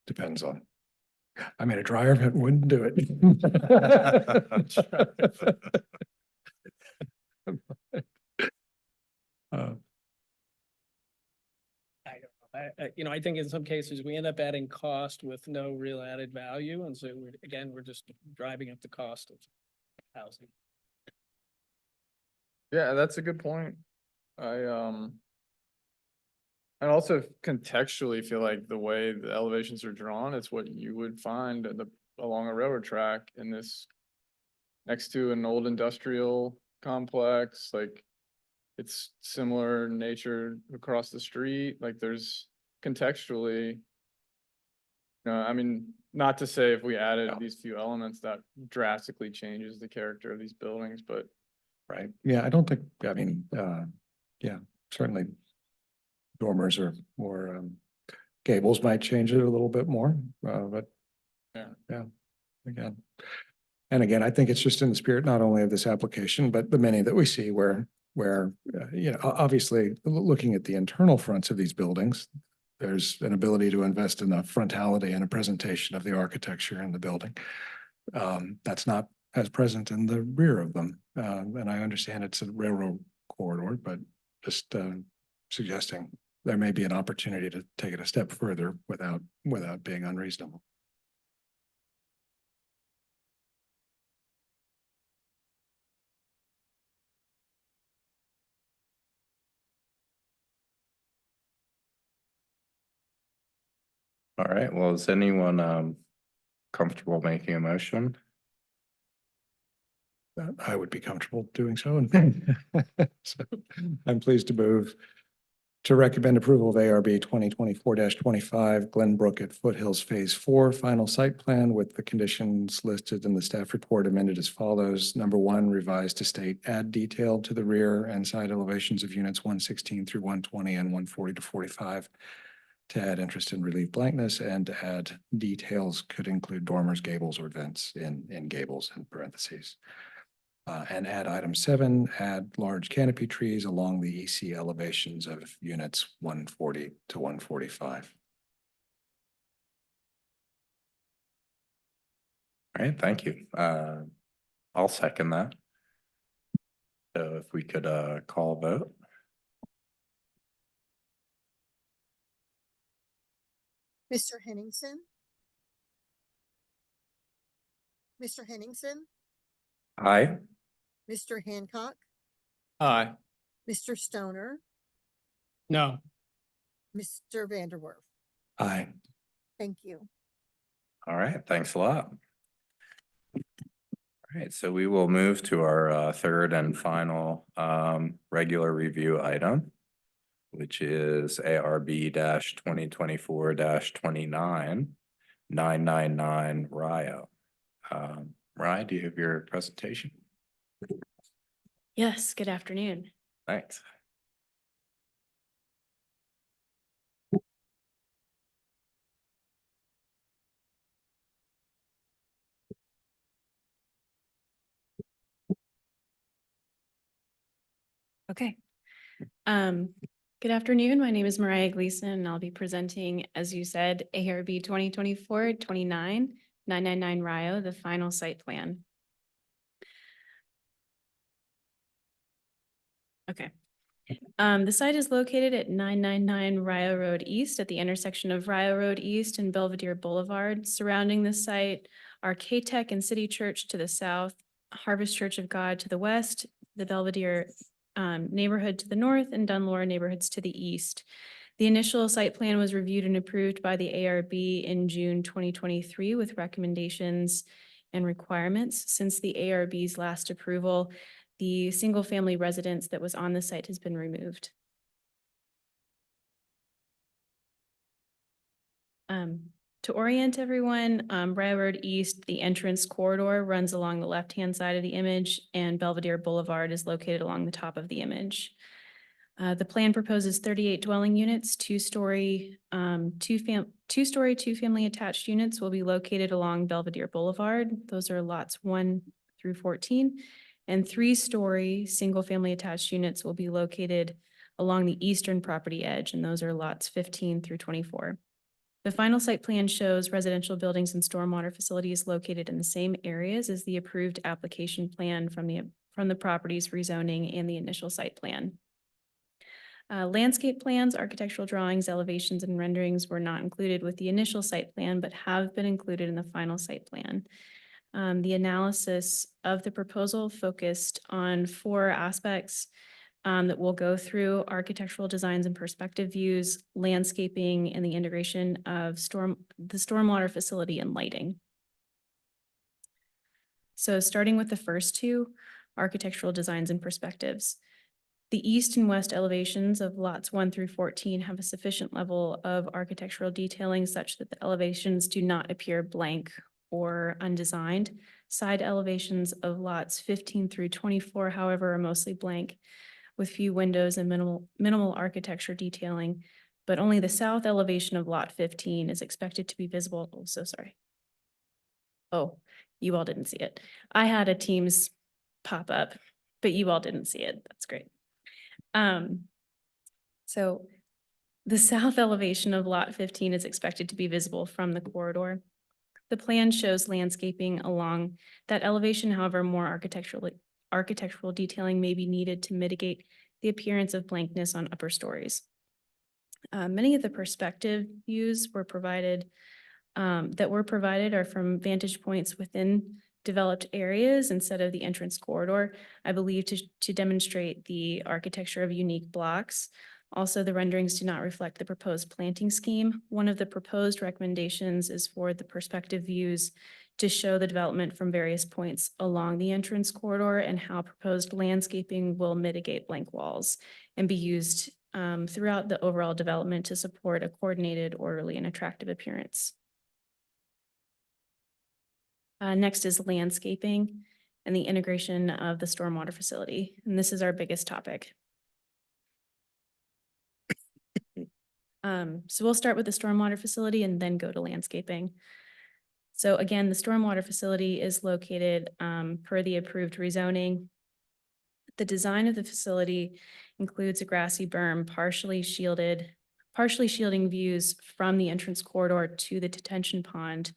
Depends on. I mean, a dryer vent wouldn't do it. Uh, I don't know. You know, I think in some cases we end up adding cost with no real added value. And so we're just driving up the cost of housing. Yeah, that's a good point. I also contextually feel like the way the elevations are drawn, it's what you would find along a railroad track in this next to an old industrial complex, like it's similar nature across the street, like there's contextually. I mean, not to say if we added these few elements that drastically changes the character of these buildings, but Right, yeah, I don't think, I mean, yeah, certainly dormers or gables might change it a little bit more, but yeah, again. And again, I think it's just in the spirit not only of this application, but the many that we see where, you know, obviously, looking at the internal fronts of these buildings, there's an ability to invest in the frontality and a presentation of the architecture in the building. That's not as present in the rear of them. And I understand it's a railroad corridor, but just suggesting there may be an opportunity to take it a step further without being unreasonable. All right, well, is anyone comfortable making a motion? I would be comfortable doing so. And so I'm pleased to move to recommend approval of ARB 2024-25 Glenbrook at Foothills Phase 4 final site plan with the conditions listed in the staff report amended as follows. Number 1, revised to state add detail to the rear and side elevations of units 116 through 120 and 140 to 45 to add interest in relief blankness, and to add details could include dormers, gables, or vents in gables in parentheses. And add item 7, add large canopy trees along the EC elevations of units 140 to 145. All right, thank you. I'll second that. So if we could call a vote. Mr. Henningsen? Mr. Henningsen? Aye. Mr. Hancock? aye. Mr. Stoner? No, Mr. Vanderwerf? Aye. Thank you. All right, thanks a lot. All right, so we will move to our third and final regular review item, which is ARB 2024-29 999 Rio. Ryan, do you have your presentation? Yes, good afternoon. Thanks. Okay. Good afternoon. My name is Mariah Gleason, and I'll be presenting, as you said, ARB 2024-29 999 Rio, the final site plan. Okay. The site is located at 999 Rio Road East at the intersection of Rio Road East and Belvedere Boulevard. Surrounding the site are K-Tech and City Church to the south, Harvest Church of God to the west, the Belvedere neighborhood to the north, and Dunlore neighborhoods to the east. The initial site plan was reviewed and approved by the ARB in June 2023 with recommendations and requirements. Since the ARB's last approval, the single-family residence that was on the site has been removed. To orient everyone, Rio Road East, the entrance corridor runs along the left-hand side of the image, and Belvedere Boulevard is located along the top of the image. The plan proposes 38 dwelling units, two-story, two-family attached units will be located along Belvedere Boulevard. Those are lots 1 through 14. And three-story, single-family attached units will be located along the eastern property edge, and those are lots 15 through 24. The final site plan shows residential buildings and stormwater facilities located in the same areas as the approved application plan from the property's rezoning and the initial site plan. Landscape plans, architectural drawings, elevations, and renderings were not included with the initial site plan, but have been included in the final site plan. The analysis of the proposal focused on 4 aspects that we'll go through: architectural designs and perspective views, landscaping, and the integration of the stormwater facility and lighting. So starting with the first 2, architectural designs and perspectives. The east and west elevations of lots 1 through 14 have a sufficient level of architectural detailing such that the elevations do not appear blank or undesigned. Side elevations of lots 15 through 24, however, are mostly blank, with few windows and minimal architecture detailing, but only the south elevation of lot 15 is expected to be visible. Oh, so sorry. Oh, you all didn't see it. I had a Teams pop up, but you all didn't see it. That's great. So the south elevation of lot 15 is expected to be visible from the corridor. The plan shows landscaping along that elevation. However, more architectural detailing may be needed to mitigate the appearance of blankness on upper stories. Many of the perspective views were provided are from vantage points within developed areas instead of the entrance corridor, I believe to demonstrate the architecture of unique blocks. Also, the renderings do not reflect the proposed planting scheme. One of the proposed recommendations is for the perspective views to show the development from various points along the entrance corridor and how proposed landscaping will mitigate blank walls and be used throughout the overall development to support a coordinated, orderly, and attractive appearance. Next is landscaping and the integration of the stormwater facility. And this is our biggest topic. So we'll start with the stormwater facility and then go to landscaping. So again, the stormwater facility is located per the approved rezoning. The design of the facility includes a grassy berm partially shielding views from the entrance corridor to the detention pond.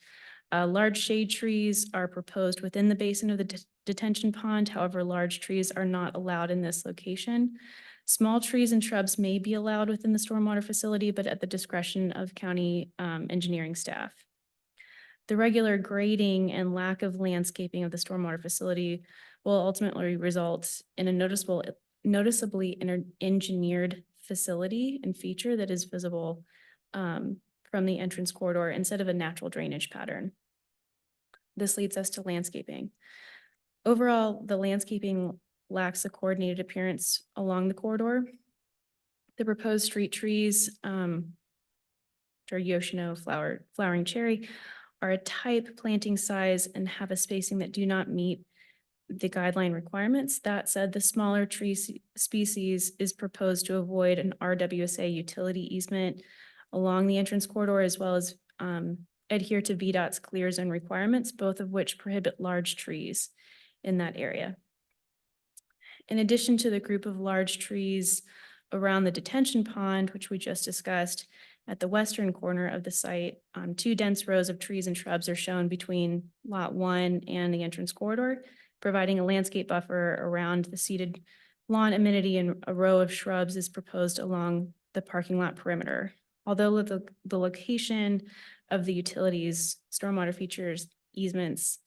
Large shade trees are proposed within the basin of the detention pond. However, large trees are not allowed in this location. Small trees and shrubs may be allowed within the stormwater facility, but at the discretion of county engineering staff. The regular grading and lack of landscaping of the stormwater facility will ultimately result in a noticeably engineered facility and feature that is visible from the entrance corridor instead of a natural drainage pattern. This leads us to landscaping. Overall, the landscaping lacks a coordinated appearance along the corridor. The proposed street trees, which are Yoshino flowering cherry, are a type, planting size, and have a spacing that do not meet the guideline requirements. That said, the smaller tree species is proposed to avoid an RWSA utility easement along the entrance corridor, as well as adhere to VDOT's clear zone requirements, both of which prohibit large trees in that area. In addition to the group of large trees around the detention pond, which we just discussed, at the western corner of the site, 2 dense rows of trees and shrubs are shown between lot 1 and the entrance corridor, providing a landscape buffer around the seated lawn amenity, and a row of shrubs is proposed along the parking lot perimeter. Although the location of the utilities, stormwater features, easements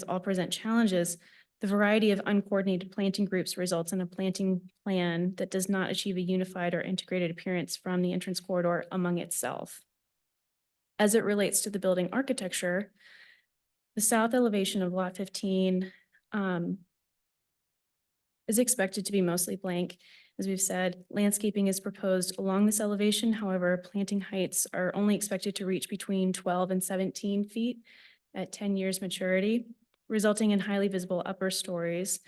all present challenges, the variety of uncoordinated planting groups results in a planting plan that does not achieve a unified or integrated appearance from the entrance corridor among itself. As it relates to the building architecture, the south elevation of lot 15 is expected to be mostly blank. As we've said, landscaping is proposed along this elevation. However, planting heights are only expected to reach between 12 and 17 feet at 10 years maturity, resulting in highly visible upper stories.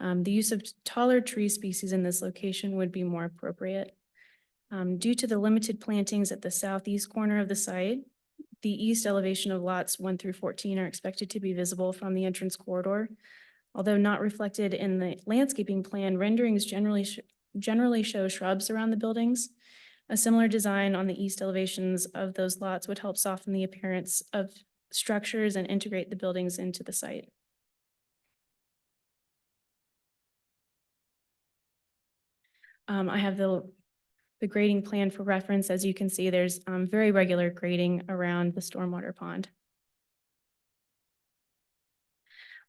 The use of taller tree species in this location would be more appropriate. Due to the limited plantings at the southeast corner of the site, the east elevation of lots 1 through 14 are expected to be visible from the entrance corridor. Although not reflected in the landscaping plan, renderings generally show shrubs around the buildings. A similar design on the east elevations of those lots would help soften the appearance of structures and integrate the buildings into the site. I have the grading plan for reference. As you can see, there's very regular grading around the stormwater pond.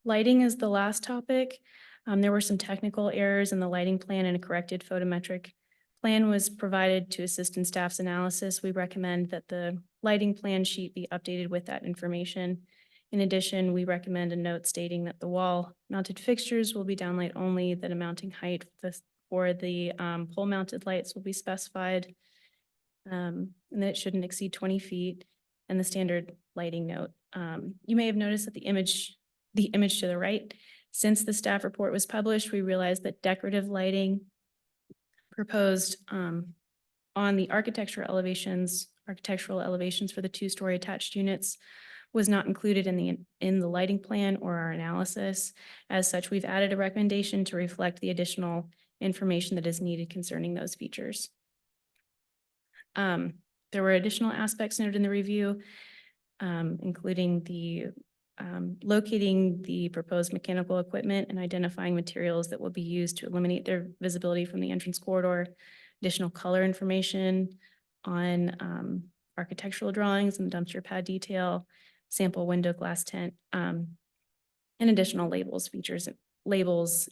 Lighting is the last topic. There were some technical errors in the lighting plan and a corrected photometric plan was provided to assist in staff's analysis. We recommend that the lighting plan sheet be updated with that information. In addition, we recommend a note stating that the wall mounted fixtures will be downlight only, that a mounting height for the pole mounted lights will be specified, and that it shouldn't exceed 20 feet, and the standard lighting note. You may have noticed that the image to the right, since the staff report was published, we realized that decorative lighting proposed on the architectural elevations for the 2-story attached units was not included in the lighting plan or our analysis. As such, we've added a recommendation to reflect the additional information that is needed concerning those features. There were additional aspects noted in the review, including the locating the proposed mechanical equipment and identifying materials that will be used to eliminate their visibility from the entrance corridor, additional color information on architectural drawings and dumpster pad detail, sample window glass tint, and additional labels,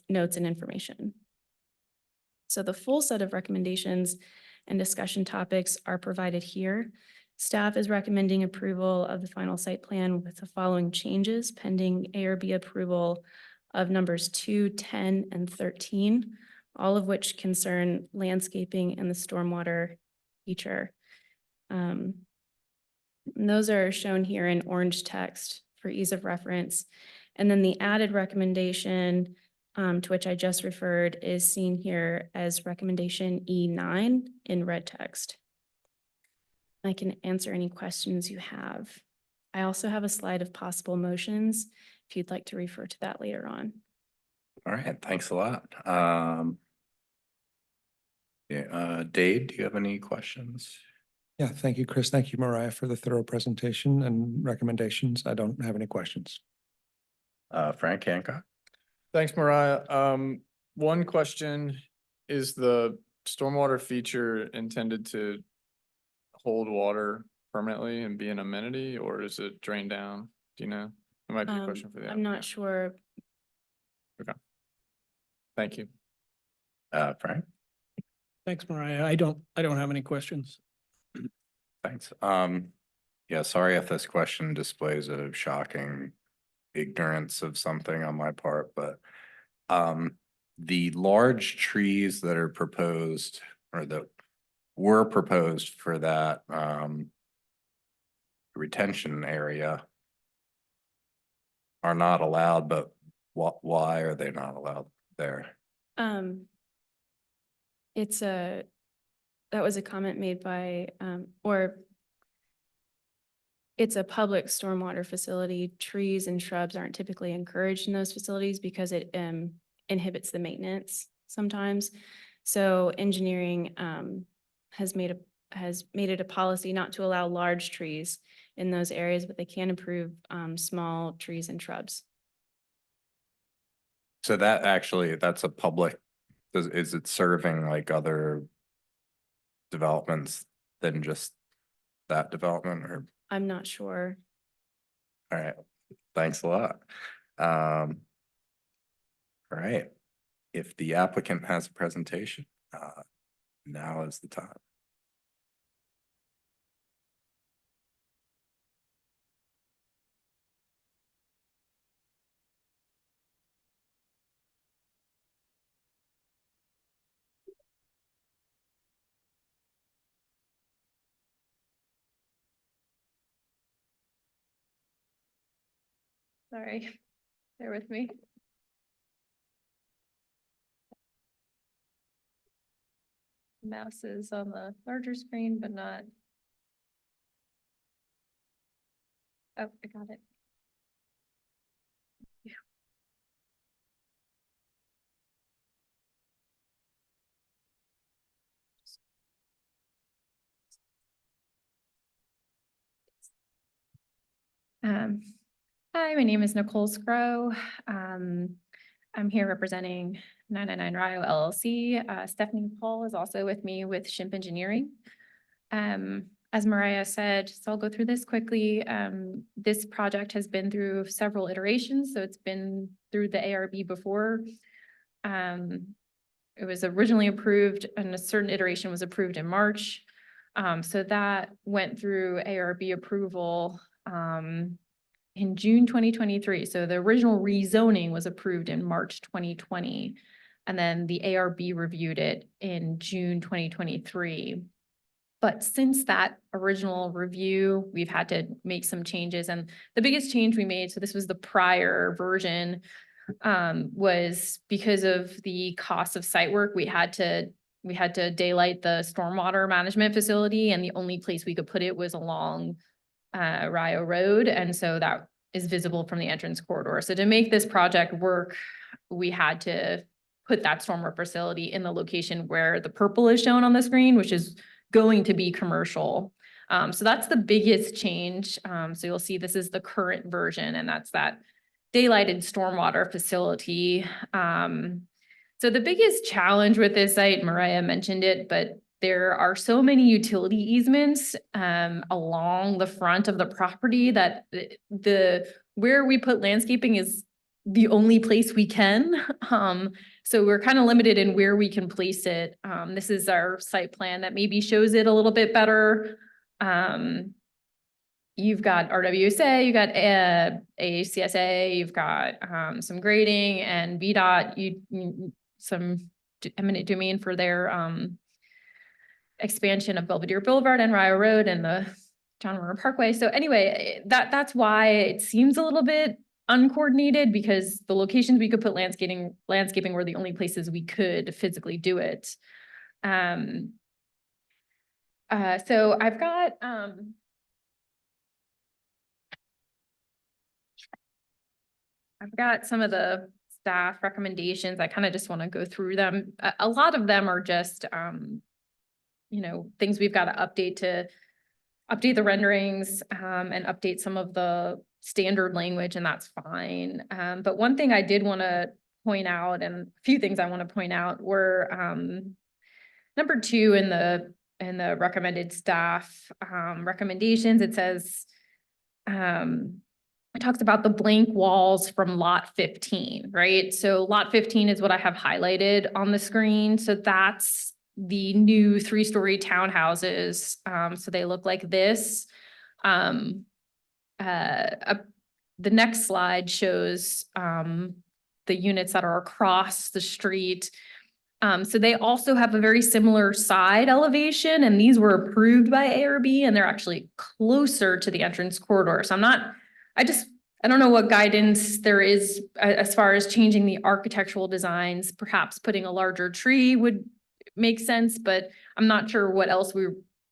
notes, and information. So the full set of recommendations and discussion topics are provided here. Staff is recommending approval of the final site plan with the following changes pending A or B approval of numbers 2, 10, and 13, all of which concern landscaping and the stormwater feature. And those are shown here in orange text for ease of reference. And then the added recommendation to which I just referred is seen here as recommendation E9 in red text. I can answer any questions you have. I also have a slide of possible motions if you'd like to refer to that later on. All right, thanks a lot. Dave, do you have any questions? Yeah, thank you, Chris. Thank you, Mariah, for the thorough presentation and recommendations. I don't have any questions. Frank Hancock? Thanks, Mariah. One question, is the stormwater feature intended to hold water permanently and be an amenity, or is it drain down? Do you know? It might be a question for the I'm not applicant. sure. Thank you. Frank? Thanks, Mariah. I don't have any questions. Thanks. Yeah, sorry if this question displays a shocking ignorance of something on my part, but the large trees that are proposed or that were proposed for that retention area are not allowed, but why are they not allowed there? That was a comment made by, or it's a public stormwater facility. Trees and shrubs aren't typically encouraged in those facilities because it inhibits the maintenance sometimes. So engineering has made it a policy not to allow large trees in those areas, but they can approve small trees and shrubs. So that's a public, is it serving like other developments than just that development, or? I'm not sure. All right, thanks a lot. All right, if the applicant has a presentation, now is the time. Sorry, bear with me. Mouse is on the larger screen, but not. Oh, I got it. Hi, my name is Nicole Scrow. I'm here representing 999 Rio LLC. Stephanie Paul is also with me with Shimp Engineering. As Mariah said, so I'll go through this quickly. This project has been through several iterations, so it's been through the ARB before. It was originally approved and a certain iteration was approved in March. So that went through ARB approval in June 2023. So the original rezoning was approved in March 2020. And then the ARB reviewed it in June 2023. But since that original review, we've had to make some changes. And the biggest change we made, so this was the prior version, was because of the cost of site work, we had to daylight the stormwater management facility, and the only place we could put it was along Rio Road. And so that is visible from the entrance corridor. So to make this project work, we had to put that stormwater facility in the location where the purple is shown on the screen, which is going to be commercial. So that's the biggest change. So you'll see this is the current version, and that's that daylighted stormwater facility. So the biggest challenge with this site, Mariah mentioned it, but there are so many utility easements along the front of the property that where we put landscaping is the only place we can. So we're kind of limited in where we can place it. This is our site plan that maybe shows it a little bit better. You've got RWSA, you've got ACSA, you've got some grading, and VDOT, some eminent domain for their expansion of Belvedere Boulevard and Rio Road and the John Warner Parkway. So anyway, that's why it seems a little bit uncoordinated, because the locations we could put landscaping were the only places we could physically do it. So I've got some of the staff recommendations. I kind of just want to go through them. A lot of them are just, things we've got to update the renderings and update some of the standard language, and that's fine. But one thing I did want to point out, and a few things I want to point out, were number 2 in the recommended staff recommendations. It says, it talks about the blank walls from lot 15, right? So lot 15 is what I have highlighted on the screen. So that's the new 3-story townhouses. So they look like this. The next slide shows the units that are across the street. So they also have a very similar side elevation, and these were approved by ARB, and they're actually closer to the entrance corridor. So I don't know what guidance there is as far as changing the architectural designs. Perhaps putting a larger tree would make sense, but I'm not sure what else we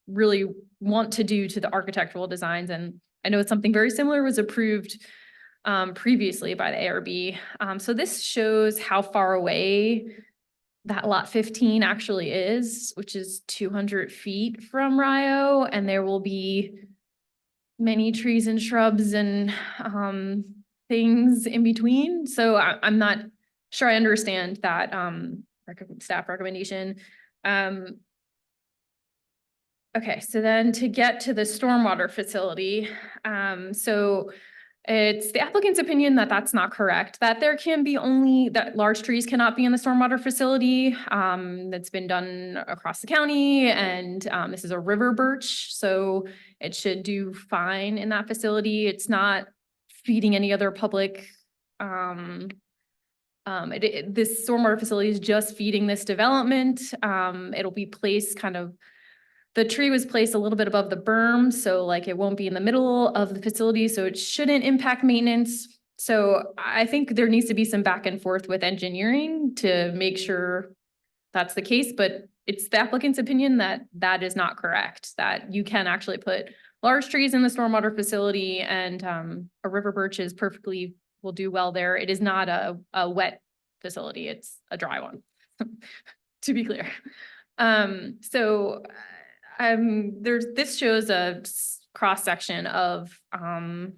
really want to do to the architectural designs. And I know it's something very similar was approved previously by the ARB. So this shows how far away that lot 15 actually is, which is 200 feet from Rio, and there will be many trees and shrubs and things in between. So I'm not sure I understand that staff recommendation. Okay, so then to get to the stormwater facility, so it's the applicant's opinion that that's not correct, that there can be that large trees cannot be in the stormwater facility. That's been done across the county, and this is a river birch, so it should do fine in that facility. It's not feeding any other public. This stormwater facility is just feeding this development. It'll be placed the tree was placed a little bit above the berm, so like it won't be in the middle of the facility, so it shouldn't impact maintenance. So I think there needs to be some back and forth with engineering to make sure that's the case, but it's the applicant's opinion that that is not correct, that you can actually put large trees in the stormwater facility and a river birch is perfectly, will do well there. It is not a wet facility, it's a dry one, to be clear. This shows a cross-section of a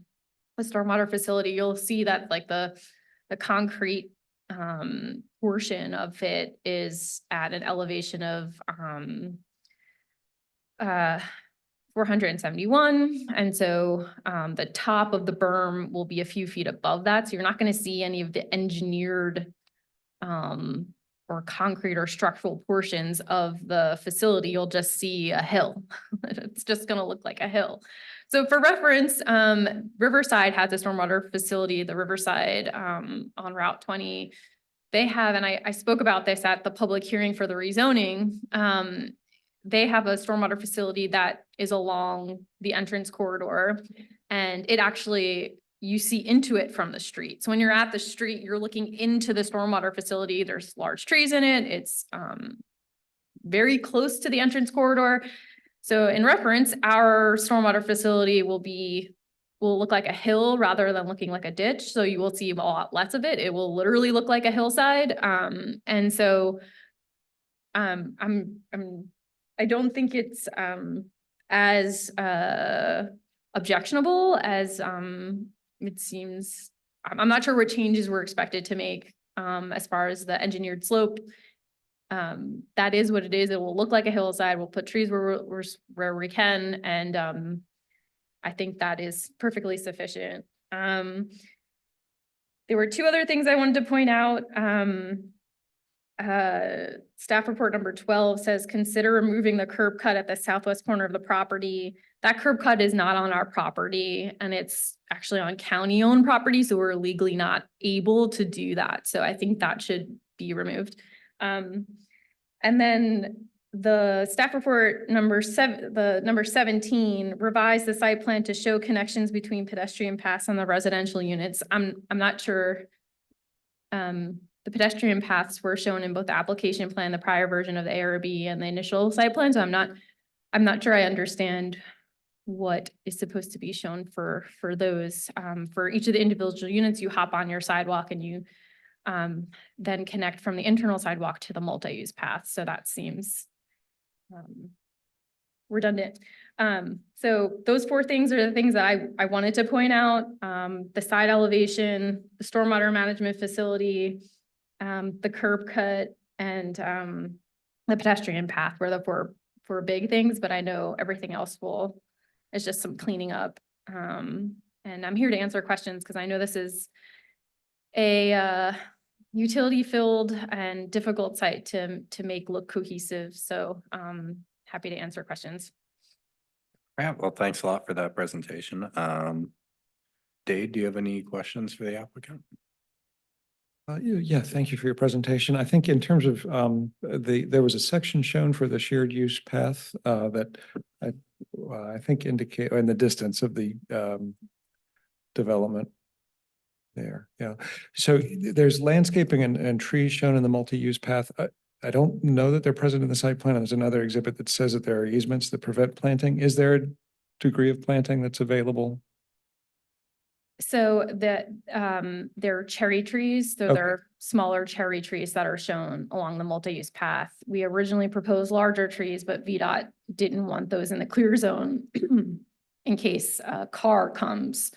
stormwater facility. You'll see that like the concrete portion of it is at an elevation of 471. And so the top of the berm will be a few feet above that. So you're not going to see any of the engineered or concrete or structural portions of the facility. You'll just see a hill. It's just going to look like a hill. So for reference, Riverside has a stormwater facility, the Riverside on Route 20. They have, and I spoke about this at the public hearing for the rezoning. They have a stormwater facility that is along the entrance corridor, and it actually, you see into it from the street. So when you're at the street, you're looking into the stormwater facility. There's large trees in it. It's very close to the entrance corridor. So in reference, our stormwater facility will look like a hill rather than looking like a ditch. So you will see a lot less of it. It will literally look like a hillside. And so I don't think it's as objectionable as it seems. I'm not sure what changes we're expected to make as far as the engineered slope. That is what it is. It will look like a hillside. We'll put trees where we can, and I think that is perfectly sufficient. There were two other things I wanted to point out. Staff report number 12 says, consider removing the curb cut at the southwest corner of the property. That curb cut is not on our property, and it's actually on county-owned property, so we're legally not able to do that. So I think that should be removed. And then the staff report number 17 revised the site plan to show connections between pedestrian paths and the residential units. I'm not sure. The pedestrian paths were shown in both the application plan, the prior version of the ARB, and the initial site plan. So I'm not sure I understand what is supposed to be shown for those. For each of the individual units, you hop on your sidewalk and you then connect from the internal sidewalk to the multi-use path. So that seems redundant. So those four things are the things that I wanted to point out. The side elevation, the stormwater management facility, the curb cut, and the pedestrian path were the four big things, but I know everything else is just some cleaning up. And I'm here to answer questions because I know this is a utility filled and difficult site to make look cohesive. So happy to answer questions. Yeah, well, thanks a lot for that presentation. Dave, do you have any questions for the applicant? Yeah, thank you for your presentation. I think in terms of there was a section shown for the shared use path that I think indicate in the distance of the development there. Yeah. So there's landscaping and trees shown in the multi-use path. I don't know that they're present in the site plan. There's another exhibit that says that there are easements that prevent planting. Is there a degree of planting that's available? So that there are cherry trees, so Okay. there are smaller cherry trees that are shown along the multi-use path. We originally proposed larger trees, but VDOT didn't want those in the clear zone in case a car comes.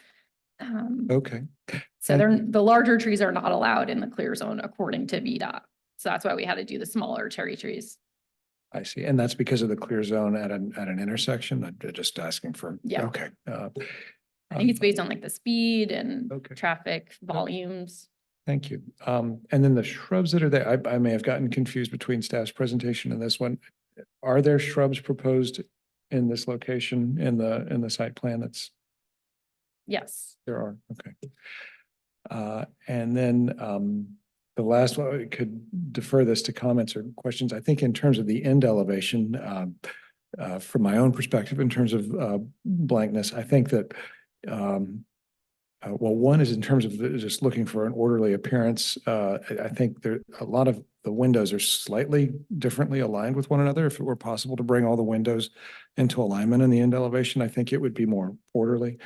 Okay. So the larger trees are not allowed in the clear zone according to VDOT. So that's why we had to do the smaller cherry trees. I see. And that's because of the clear zone at an intersection? I'm just asking for. Yeah. Okay. I think it's based on like the speed and Okay. traffic volumes. Thank you. And then the shrubs that are there, I may have gotten confused between staff's presentation and this one. Are there shrubs proposed in this location in the site plan? Yes. There are, okay. And then the last one, I could defer this to comments or questions. I think in terms of the end elevation, from my own perspective, in terms of blankness, I think that Well, one is in terms of just looking for an orderly appearance. I think there, a lot of the windows are slightly differently aligned with one another. If it were possible to bring all the windows into alignment in the end elevation, I think it would be more orderly.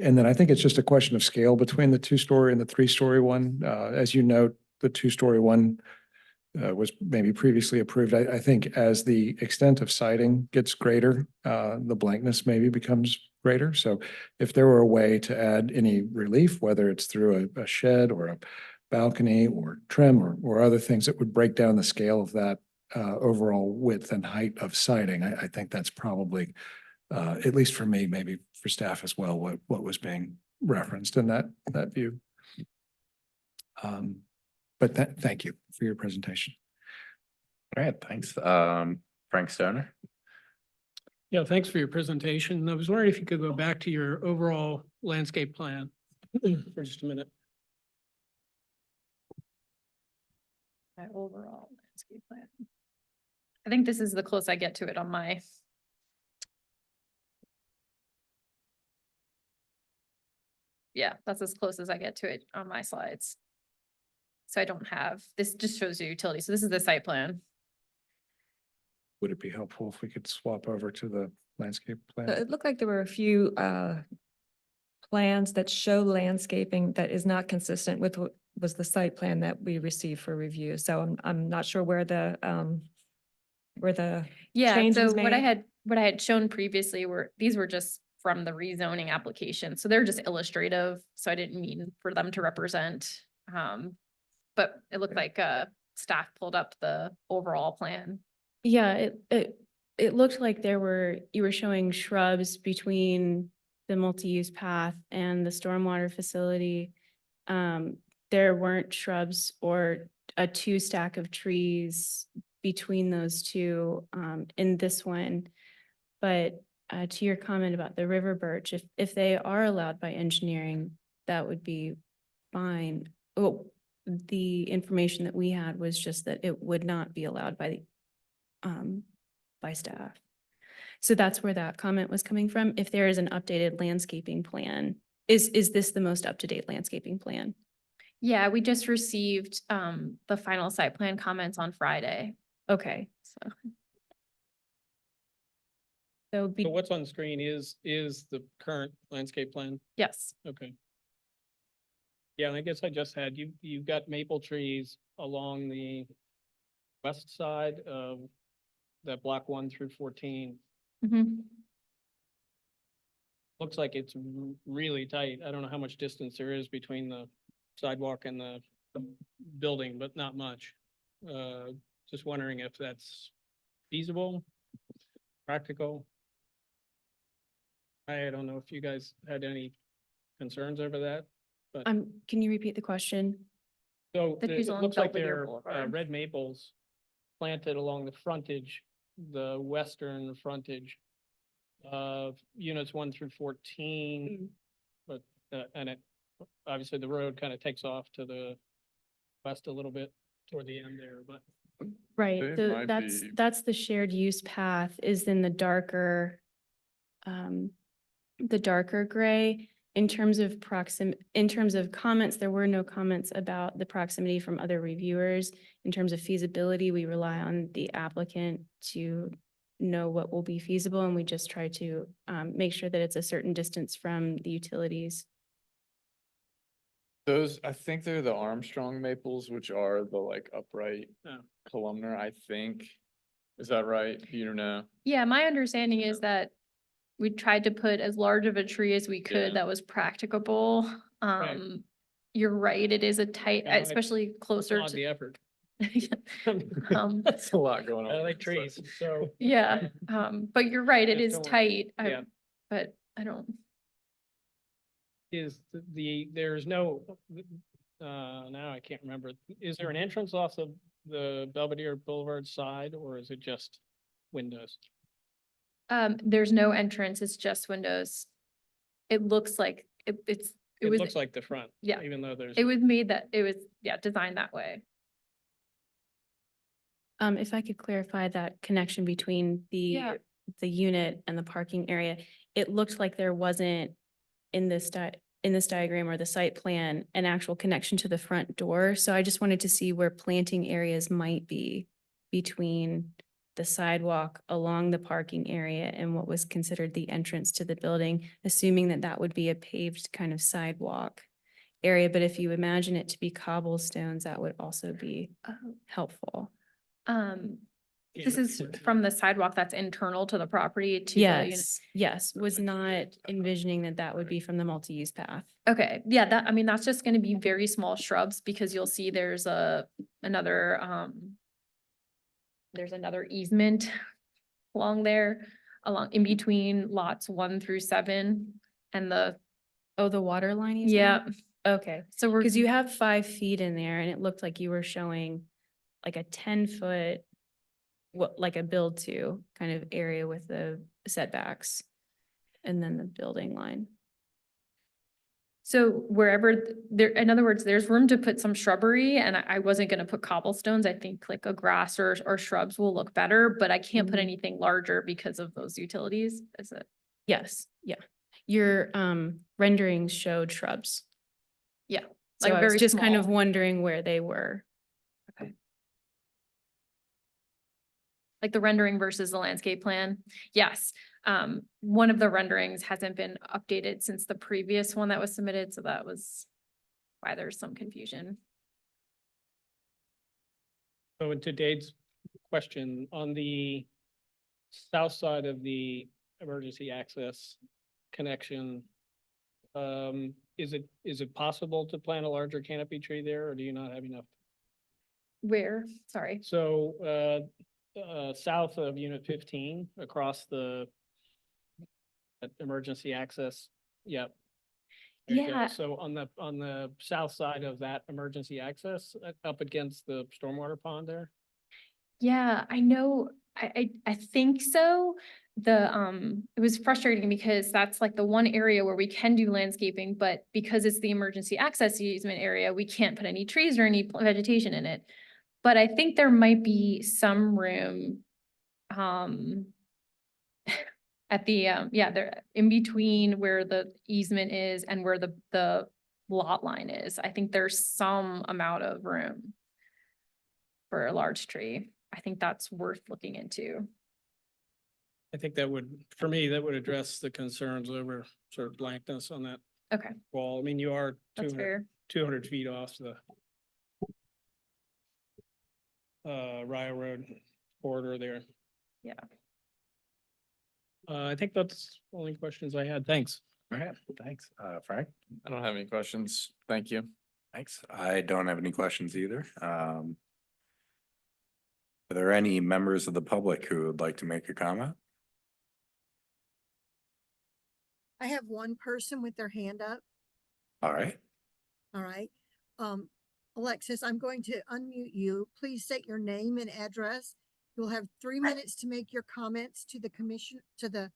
And then I think it's just a question of scale between the 2-story and the 3-story one. As you note, the 2-story one was maybe previously approved. I think as the extent of siding gets greater, the blankness maybe becomes greater. So if there were a way to add any relief, whether it's through a shed or a balcony or trim or other things that would break down the scale of that overall width and height of siding, I think that's probably, at least for me, maybe for staff as well, what was being referenced in that view. But thank you for your presentation. All right, thanks. Frank Stoner. Yeah, thanks for your presentation. I was wondering if you could go back to your overall landscape plan for just a minute. My overall landscape plan. I think this is the close I get to it on my. Yeah, that's as close as I get to it on my slides. So I don't have, this just shows you utility. So this is the site plan. Would it be helpful if we could swap over to the landscape plan? It looked like there were a few plans that show landscaping that is not consistent with what was the site plan that we received for review. So I'm not sure where the Yeah, change so was what I made. had shown previously were, these were just from the rezoning application. So they're just illustrative. So I didn't mean for them to represent. But it looked like staff pulled up the overall plan. Yeah, it looked like you were showing shrubs between the multi-use path and the stormwater facility. There weren't shrubs or a 2 stack of trees between those two in this one. But to your comment about the river birch, if they are allowed by engineering, that would be fine. Oh, the information that we had was just that it would not be allowed by staff. So that's where that comment was coming from. If there is an updated landscaping plan, is this the most up-to-date landscaping plan? Yeah, we just received the final site plan comments on Friday. Okay. So So So what's on the screen is the current landscape plan? yes, Okay. Yeah, and I guess I just had, you've got maple trees along the west side of that block 1 through 14. mhm. Looks like it's really tight. I don't know how much distance there is between the sidewalk and the building, but not much. Just wondering if that's feasible, practical. I don't know if you guys had any concerns over that. can you repeat the question? So The trees it along looks like Belvedere they're Boulevard. red maples planted along the frontage, the western frontage of units 1 through 14. But, and it, obviously the road kind of takes off to the west a little bit toward the end there, but. Right, They so might be- that's the shared use path is in the darker gray. In terms of comments, there were no comments about the proximity from other reviewers. In terms of feasibility, we rely on the applicant to know what will be feasible, and we just try to make sure that it's a certain distance from the utilities. Those, I think they're the Armstrong maples, which are the like upright Oh. columnar, I think. Is that right? You don't know? Yeah, my understanding is that we tried to put as large of a tree as we Yeah. could that was practicable. Right. You're right, it is a tight, Yeah, I especially closer applaud the to. effort. That's a lot going on. I like trees, so. Yeah, but you're right, it Just is don't want- tight. Yeah. But I don't, Is there's no, now I can't remember. Is there an entrance off of the Belvedere Boulevard side, or is it just windows? there's no entrance, it's just windows. It looks like it It was, looks like the front. yeah. Even though there's. it was made that, it was, yeah, designed that way. If I could clarify that connection between Yeah. the unit and the parking area, it looked like there wasn't in this in this diagram or the site plan, an actual connection to the front door. So I just wanted to see where planting areas might be between the sidewalk along the parking area and what was considered the entrance to the building, assuming that that would be a paved kind of sidewalk area. But if you imagine it to be cobblestones, that would also be helpful. This is from the sidewalk that's internal to the property to the unit. Yes, yes, was not envisioning that that would be from the multi-use path. Okay, yeah, that, I mean, that's just gonna be very small shrubs because you'll see there's another easement along there, along in between lots 1 through 7 and Oh, the water line? yeah, Okay, so we're. because you have 5 feet in there and it looked like you were showing like a 10-foot, what, like a build to kind of area with the setbacks and then the building line. So wherever there, in other words, there's room to put some shrubbery and I wasn't gonna put cobblestones. I think like a grass or shrubs will look better, but I can't put anything larger because of those utilities. Is it? Yes, yeah. Your renderings showed shrubs. Yeah. So Like I was very just kind of small. wondering where they were. Like the rendering versus the landscape plan. Yes, one of the renderings hasn't been updated since the previous one that was submitted, so that was why there's some confusion. So to Dave's question, on the south side of the emergency access connection, is it possible to plant a larger canopy tree there, or do you not have enough? Where, sorry, So, south of unit 15, across the emergency access, yep. There you go. Yeah. So on the south side of that emergency access, up against the stormwater pond there? yeah, I know, I think so. It was frustrating because that's like the one area where we can do landscaping, but because it's the emergency access easement area, we can't put any trees or any vegetation in it. But I think there might be some room, at the, yeah, there, in between where the easement is and where the lot line is. I think there's some amount of room for a large tree. I think that's worth looking into. I think that would, for me, that would address the concerns over sort of blankness on that Okay, wall. I mean, you are that's 200, fair. 200 feet off the Ryle Road corridor there. Yeah. I think that's the only questions I had. Thanks. All right, thanks. Frank? I don't have any questions. Thank you. Thanks. I don't have any questions either. Are there any members of the public who would like to make a comment? I have one person with their hand up. All right. All right. Alexis, I'm going to unmute you. Please state your name and address. You'll have 3 minutes to make your comments to the commission, to the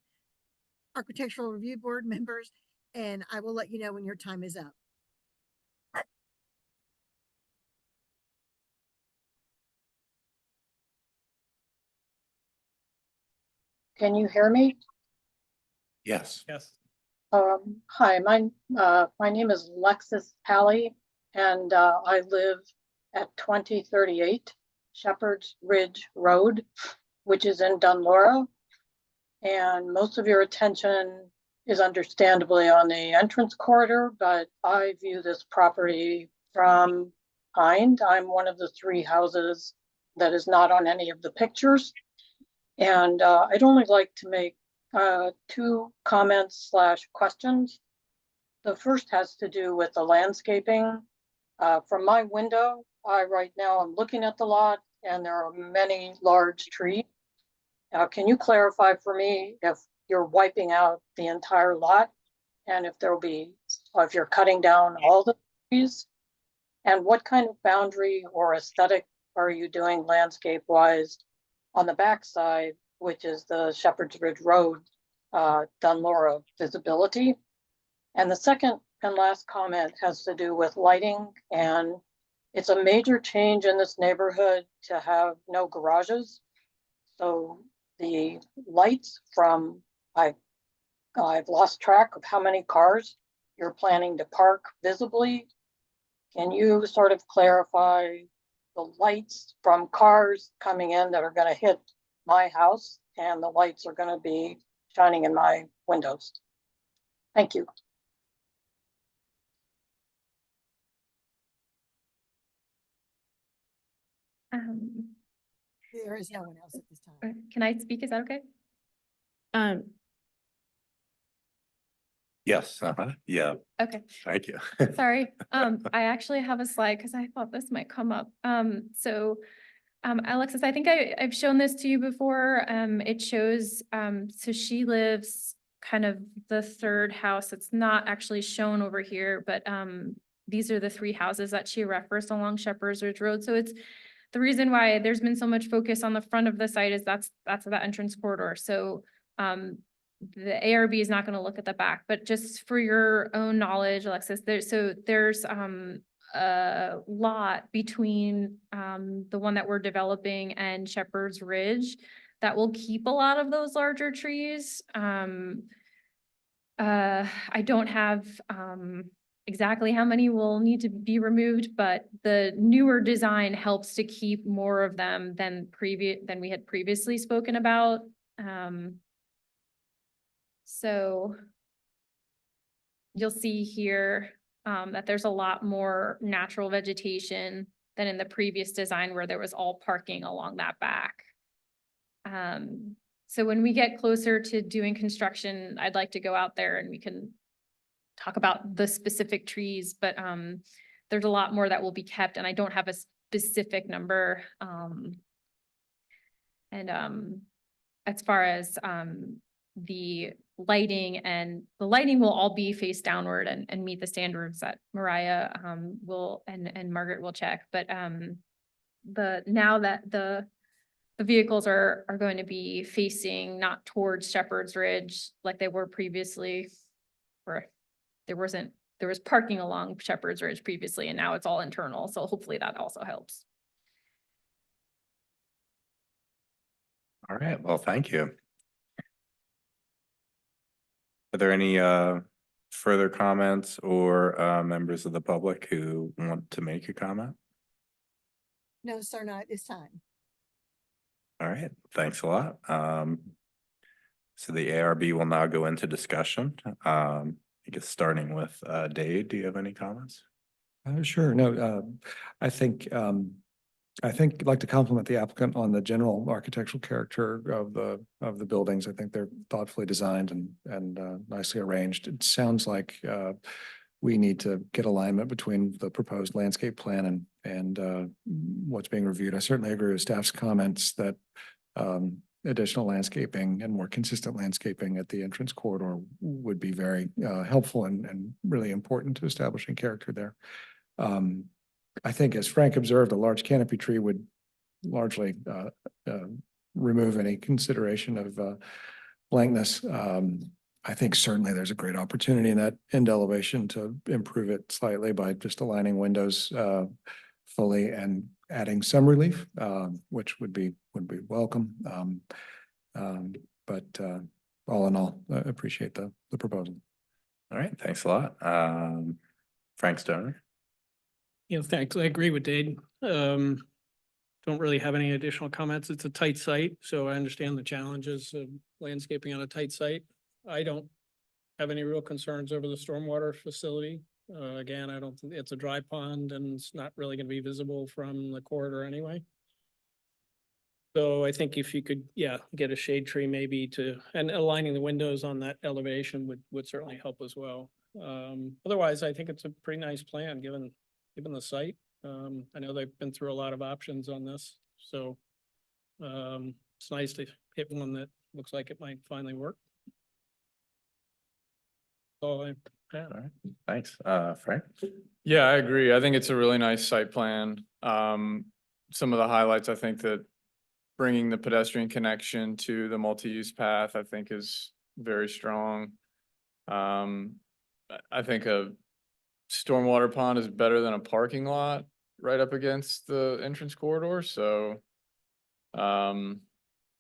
Architectural Review Board members, and I will let you know when your time is up. Can you hear me? Yes. Yes. Hi, my name is Lexis Pally, and I live at 2038 Shepherd's Ridge Road, which is in Dunlora. And most of your attention is understandably on the entrance corridor, but I view this property from behind. I'm one of the 3 houses that is not on any of the pictures. And I'd only like to make 2 comments / questions. The first has to do with the landscaping. From my window, right now I'm looking at the lot and there are many large trees. Can you clarify for me if you're wiping out the entire lot and if there'll be, or if you're cutting down all the trees? And what kind of boundary or aesthetic are you doing landscape wise on the backside, which is the Shepherd's Ridge Road, Dunlora visibility? And the second and last comment has to do with lighting, and it's a major change in this neighborhood to have no garages. So the lights from, I've lost track of how many cars you're planning to park visibly. Can you sort of clarify the lights from cars coming in that are gonna hit my house and the lights are gonna be shining in my windows? Thank you. There is no one else at this time. Can I speak? Is that okay? Um, Yes, yeah, Okay. thank you. Sorry, I actually have a slide because I thought this might come up. Alexis, I think I've shown this to you before. It shows, so she lives kind of the third house. It's not actually shown over here, but, these are the three houses that she referenced along Shepherd's Ridge Road. So it's the reason why there's been so much focus on the front of the site is that's the entrance corridor. So, the ARB is not going to look at the back, but just for your own knowledge, Alexis, there's a lot between the one that we're developing and Shepherd's Ridge that will keep a lot of those larger trees. I don't have exactly how many will need to be removed, but the newer design helps to keep more of them than we had previously spoken about. So you'll see here that there's a lot more natural vegetation than in the previous design where there was all parking along that back. So when we get closer to doing construction, I'd like to go out there and we can talk about the specific trees, but there's a lot more that will be kept and I don't have a specific number. As far as the lighting will all be face downward and meet the standards that Mariah will and Margaret will check. But now that the vehicles are going to be facing not towards Shepherd's Ridge like they were previously, or there was parking along Shepherd's Ridge previously, and now it's all internal. So hopefully that also helps. All right, well, thank you. Are there any further comments or members of the public who want to make a comment? No, sir, not at this time. All right, thanks a lot. So the ARB will now go into discussion. I guess starting with Dave, do you have any comments? Sure. No, I think I'd like to compliment the applicant on the general architectural character of the buildings. I think they're thoughtfully designed and nicely arranged. It sounds like we need to get alignment between the proposed landscape plan and what's being reviewed. I certainly agree with staff's comments that additional landscaping and more consistent landscaping at the entrance corridor would be very helpful and really important to establishing character there. I think, as Frank observed, a large canopy tree would largely remove any consideration of blankness. I think certainly there's a great opportunity in that end elevation to improve it slightly by just aligning windows fully and adding some relief, which would be welcome. But all in all, I appreciate the proposal. All right, thanks a lot. Frank Stoner. Yeah, thanks. I agree with Dade. Don't really have any additional comments. It's a tight site, so I understand the challenges of landscaping on a tight site. I don't have any real concerns over the stormwater facility. Again, I don't think it's a dry pond and it's not really going to be visible from the corridor anyway. So I think if you could, get a shade tree maybe and aligning the windows on that elevation would certainly help as well. Otherwise, I think it's a pretty nice plan given the site. I know they've been through a lot of options on this, so it's nice to hit one that looks like it might finally work. So All right, thanks. Frank? Yeah, I agree. I think it's a really nice site plan. Some of the highlights, I think that bringing the pedestrian connection to the multi-use path, I think is very strong. I think a stormwater pond is better than a parking lot right up against the entrance corridor. So, and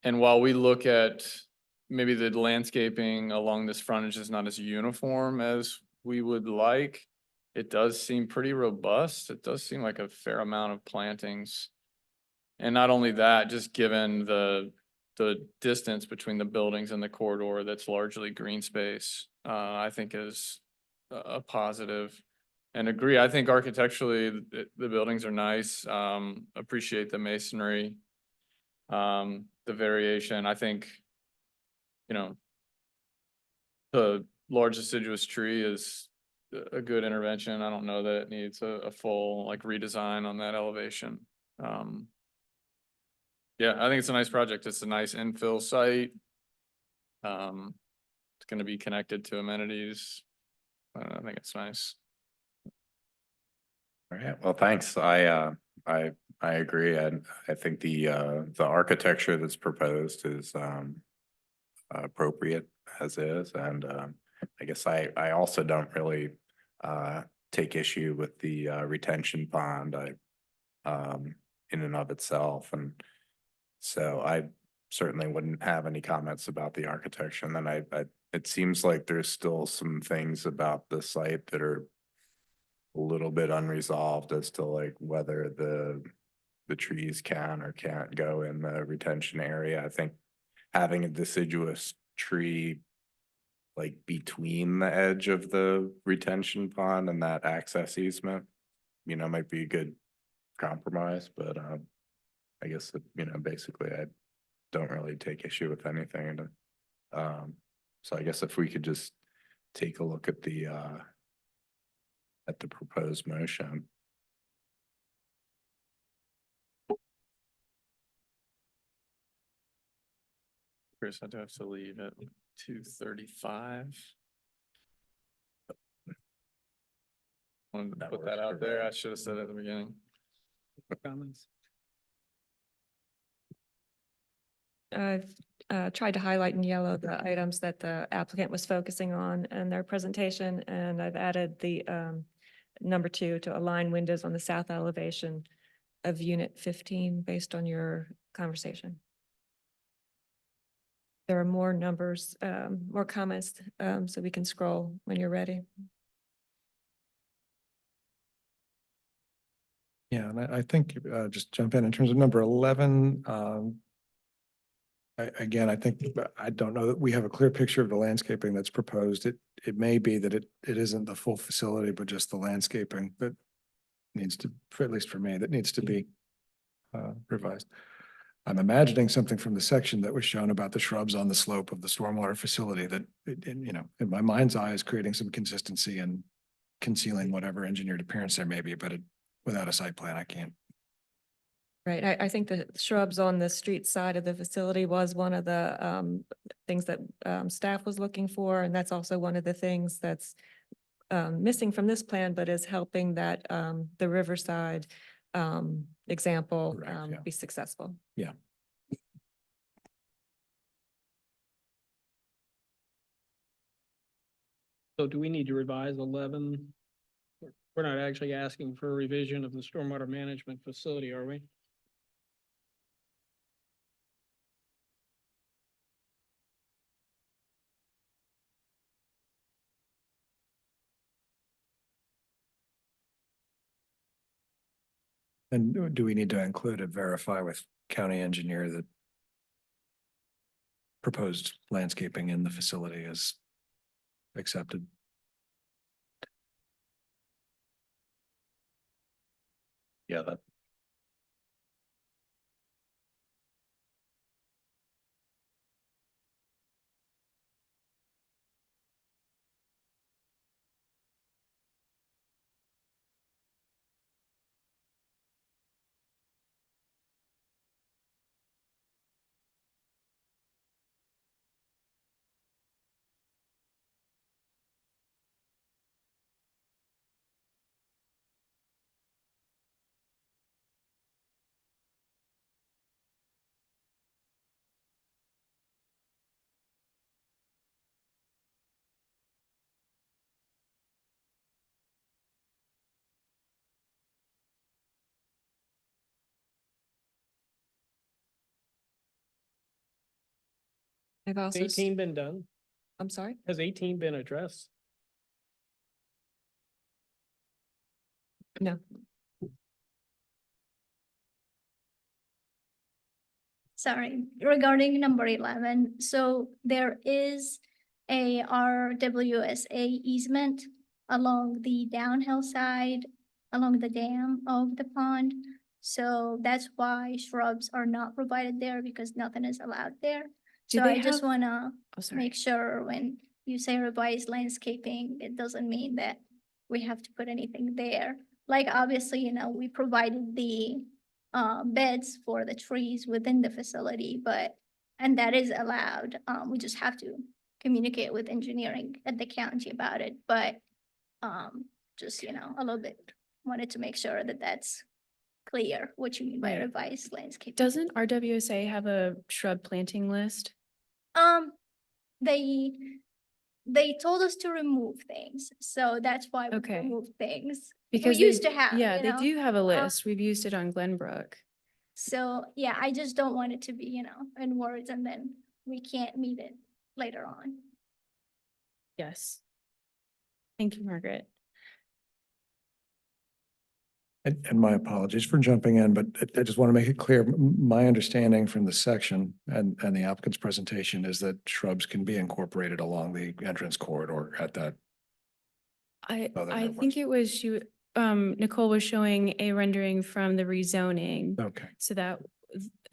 while we look at maybe the landscaping along this frontage is not as uniform as we would like. It does seem pretty robust. It does seem like a fair amount of plantings. And not only that, just given the distance between the buildings and the corridor that's largely green space, I think is a positive. And agree, I think architecturally, the buildings are nice, appreciate the masonry. The variation, I think, you know, the large deciduous tree is a good intervention. I don't know that it needs a full like redesign on that elevation. Yeah, I think it's a nice project. It's a nice infill site. It's gonna be connected to amenities. I think it's nice. All right, well, thanks. I agree. And I think the architecture that's proposed is appropriate as is. And I guess I also don't really take issue with the retention pond in and of itself. And so I certainly wouldn't have any comments about the architecture. And then it seems like there's still some things about the site that are a little bit unresolved as to like whether the trees can or can't go in the retention area. I think having a deciduous tree like between the edge of the retention pond and that access easement, might be a good compromise, but I guess, basically I don't really take issue with anything. And so I guess if we could just take a look at the proposed motion. Chris, I do have to leave at 2:35. Wanted to That put works that for out there. me. I should have said it at the beginning. Comments? Tried to highlight in yellow the items that the applicant was focusing on in their presentation, and I've added the number 2 to align windows on the south elevation of unit 15 based on your conversation. There are more numbers, more comments, so we can scroll when you're ready. Yeah, and I think, just jump in terms of number 11, again, I think, I don't know that we have a clear picture of the landscaping that's proposed. It may be that it isn't the full facility, but just the landscaping that needs to, at least for me, that needs to be revised. I'm imagining something from the section that was shown about the shrubs on the slope of the stormwater facility that, in my mind's eye, is creating some consistency and concealing whatever engineered appearance there may be, but without a site plan, I can't. Right, I think the shrubs on the street side of the facility was one of the things that staff was looking for, and that's also one of the things that's missing from this plan, but is helping that the Riverside example Correct, yeah. be successful. Yeah. So do we need to revise 11? We're not actually asking for a revision of the stormwater management facility, are we? And do we need to include and verify with county engineer that proposed landscaping in the facility is accepted? Yeah, that. I've also, 18 been done? I'm sorry? Has 18 been addressed? No. Sorry, regarding number 11, so there is a RWSA easement along the downhill side, along the dam of the pond. So that's why shrubs are not provided there because nothing is allowed there. Do So they I just have- wanna Oh, sorry. make sure when you say revised landscaping, it doesn't mean that we have to put anything there. Like, obviously, we provided the beds for the trees within the facility, and that is allowed. We just have to communicate with engineering at the county about it, but just, a little bit, wanted to make sure that that's clear what you mean by Right. revised landscape. Doesn't RWSA have a shrub planting list? They told us to remove things, so that's why we Okay. removed things. Because We they- used to have, Yeah, they do have a uh, list. We've used it on Glenbrook. So, yeah, I just don't want it to be, in words and then we can't meet it later on. Yes. Thank you, Margaret. And my apologies for jumping in, but I just want to make it clear, my understanding from the section and the applicant's presentation is that shrubs can be incorporated along the entrance corridor at that. I that think it was you, Nicole was showing a rendering from the rezoning. Okay, So that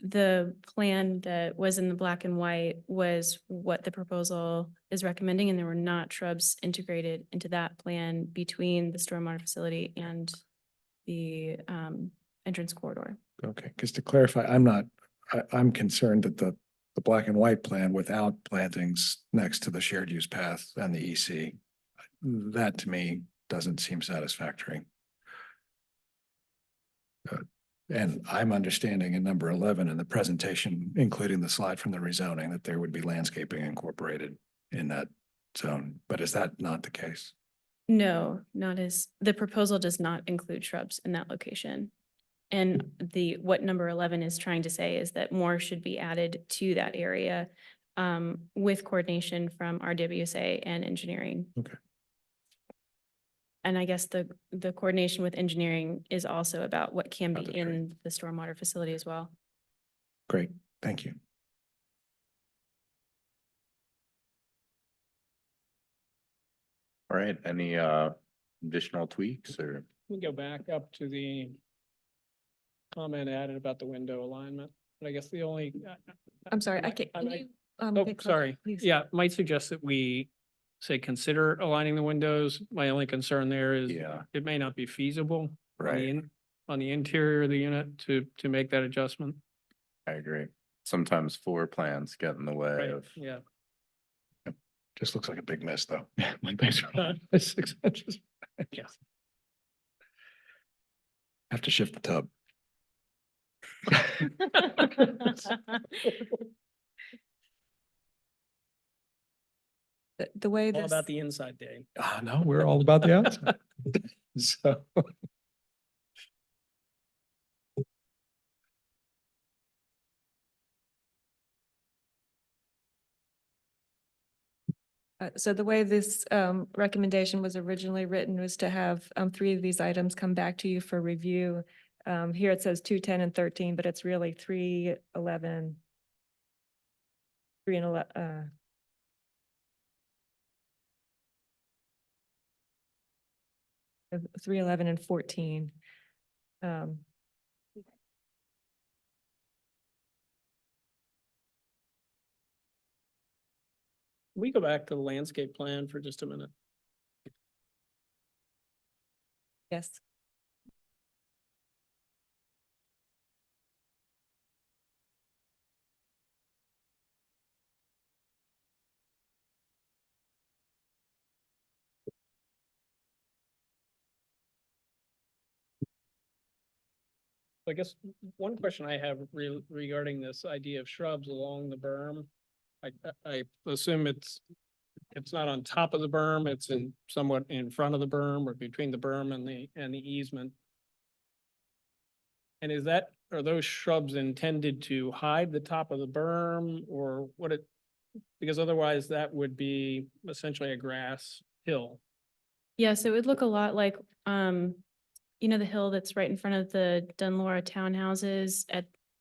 the plan that was in the black and white was what the proposal is recommending, and there were not shrubs integrated into that plan between the stormwater facility and the entrance corridor. okay. Because to clarify, I'm concerned that the black and white plan without plantings next to the shared use path and the EC, that to me doesn't seem satisfactory. And I'm understanding in number 11 in the presentation, including the slide from the rezoning, that there would be landscaping incorporated in that zone. But is that not the case? No, the proposal does not include shrubs in that location. And what number 11 is trying to say is that more should be added to that area with coordination from RWSA and engineering. Okay. And I guess the coordination with engineering is also about what can be That's right. in the stormwater facility as well. Great, thank you. All right, any additional tweaks or? We go back up to the comment added about the window alignment, but I guess the only. I'm sorry, I might- can't, can might- you? Oh, get closer, sorry. please? Yeah, might suggest that we say consider aligning the windows. My only concern there is Yeah. it may not be feasible on the Right. on the interior of the unit to make that adjustment. I agree. Sometimes floor plans get in the way Right, of. yeah. Just looks like a big mess, though. My basement is 6 inches. Yes. Have to shift the tub. The way All this. about the inside, Dave. No, we're all about the outside. So. So the way this recommendation was originally written was to have three of these items come back to you for review. Here it says 2, 10, and 13, but it's really 3, 11. 3 and 11. 3, 11, and 14. We go back to the landscape plan for just a minute. Yes. I guess one question I have regarding this idea of shrubs along the berm. I assume it's not on top of the berm, it's somewhat in front of the berm or between the berm and the easement. And are those shrubs intended to hide the top of the berm or because otherwise that would be essentially a grass hill. Yes, it would look a lot like you know, the hill that's right in front of the Dunlora townhouses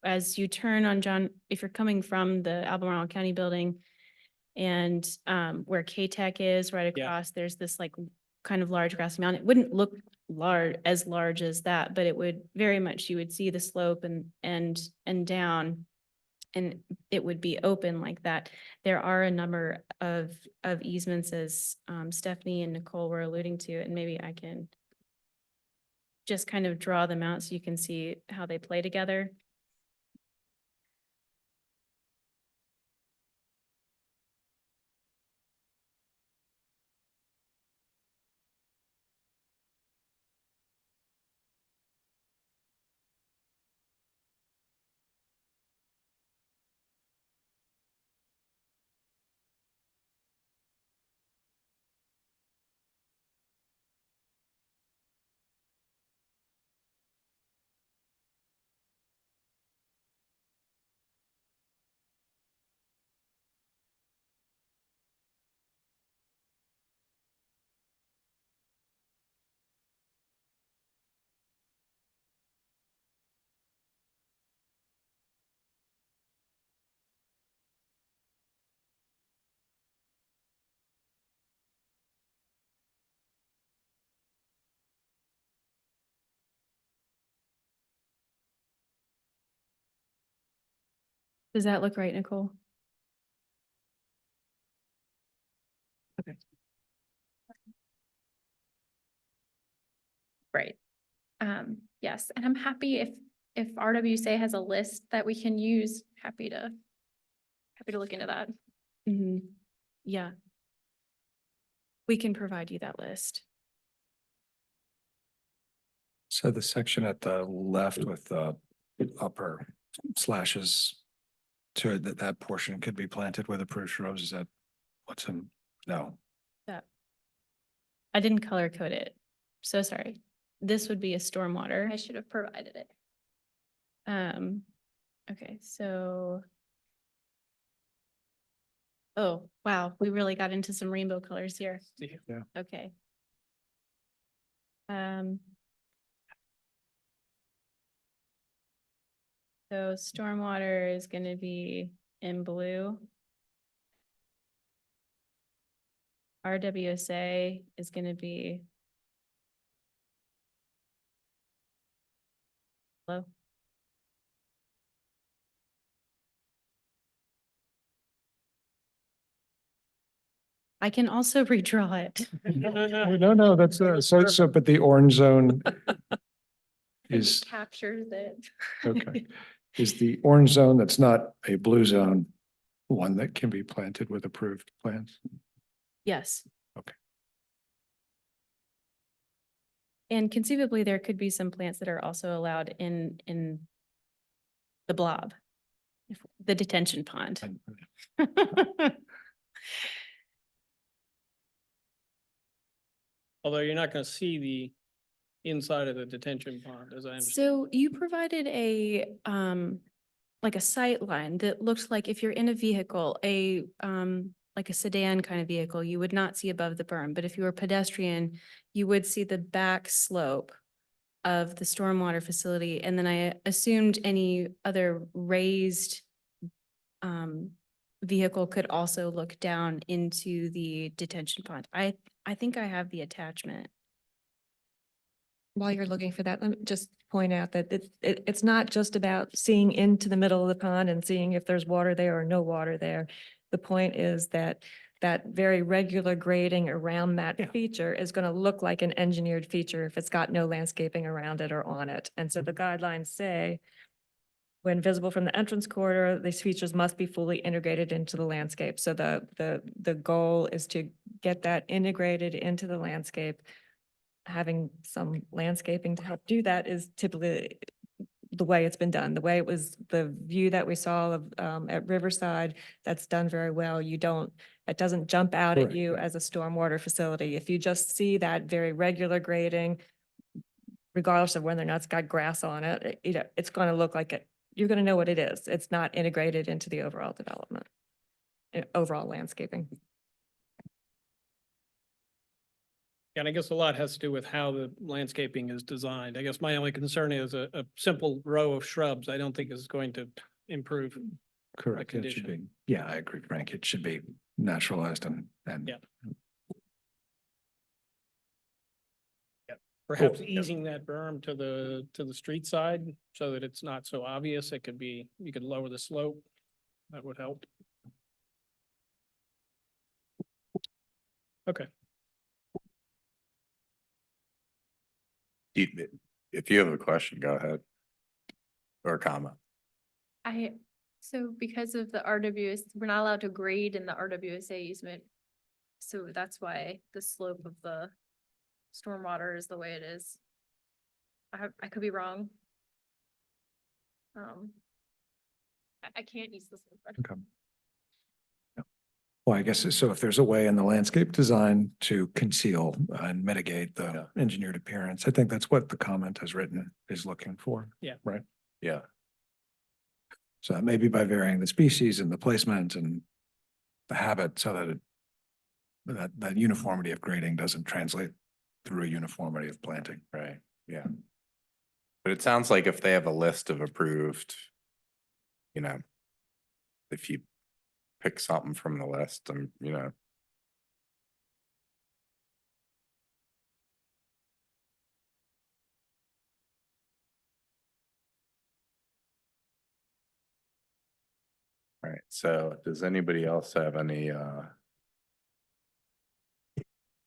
as you turn on John, if you're coming from the Albemarle County building and where K-Tech is right Yeah. across, there's this like kind of large grassy mountain. It wouldn't look as large as that, but it would very much, you would see the slope and down, and it would be open like that. There are a number of easements, as Stephanie and Nicole were alluding to, and maybe I can just kind of draw them out so you can see how they play together. Does that look right, Nicole? Right. Yes, and I'm happy if RWSA has a list that we can use, happy to look into that. Mm-hmm. Yeah. We can provide you that list. So the section at the left with the upper slashes to it, that portion could be planted with approved shrubs, is that what's in, no? That I didn't color code it. So sorry. This would be a stormwater. I should have provided it. Okay, so. Oh, wow, we really got into some rainbow colors here. Yeah. Okay. So stormwater is gonna be in blue. RWSA is gonna be low. I can also redraw it. No, that's, so, but the orange zone is, Captures it. okay. Is the orange zone that's not a blue zone one that can be planted with approved plants? Yes. Okay. And conceivably, there could be some plants that are also allowed in the blob, the detention pond. Although you're not gonna see the inside of the detention pond, as I understand. So you provided like a sight line that looks like if you're in a vehicle, like a sedan kind of vehicle, you would not see above the berm. But if you were pedestrian, you would see the back slope of the stormwater facility. And then I assumed any other raised vehicle could also look down into the detention pond. I think I have the attachment. While you're looking for that, let me just point out that it's not just about seeing into the middle of the pond and seeing if there's water there or no water there. The point is that very regular grading around that feature is going to look like an engineered feature if it's got no landscaping around it or on it. And so the guidelines say, when visible from the entrance corridor, these features must be fully integrated into the landscape. So the goal is to get that integrated into the landscape. Having some landscaping to help do that is typically the way it's been done. The way it was, the view that we saw of at Riverside, that's done very well. It doesn't jump out at Correct, you yeah. as a stormwater facility. If you just see that very regular grading, regardless of whether or not it's got grass on it, it's going to look like it. You're going to know what it is. It's not integrated into the overall development, overall landscaping. And I guess a lot has to do with how the landscaping is designed. I guess my only concern is a simple row of shrubs, I don't think is going to improve. Correct. It should be, condition. yeah, I agree, Frank. It should be naturalized and. Yeah. Perhaps Cool. easing that berm to the street side so that it's not so obvious. It could be, you could lower the slope. That would help. Okay. If you have a question, go ahead. Or a comment. So because of the RWS, we're not allowed to grade in the RWSA easement. So that's why the slope of the stormwater is the way it is. I could be wrong. I can't use this. Okay. Well, I guess, so if there's a way in the landscape design to conceal and mitigate the engineered appearance, I think that's what the comment has written is looking for. Yeah. Right. Yeah. So that may be by varying the species and the placement and the habit so that that uniformity of grading doesn't translate through a uniformity of planting. Right, yeah. But it sounds like if they have a list of approved, you know, if you pick something from the list and, you know. All right, so does anybody else have any, You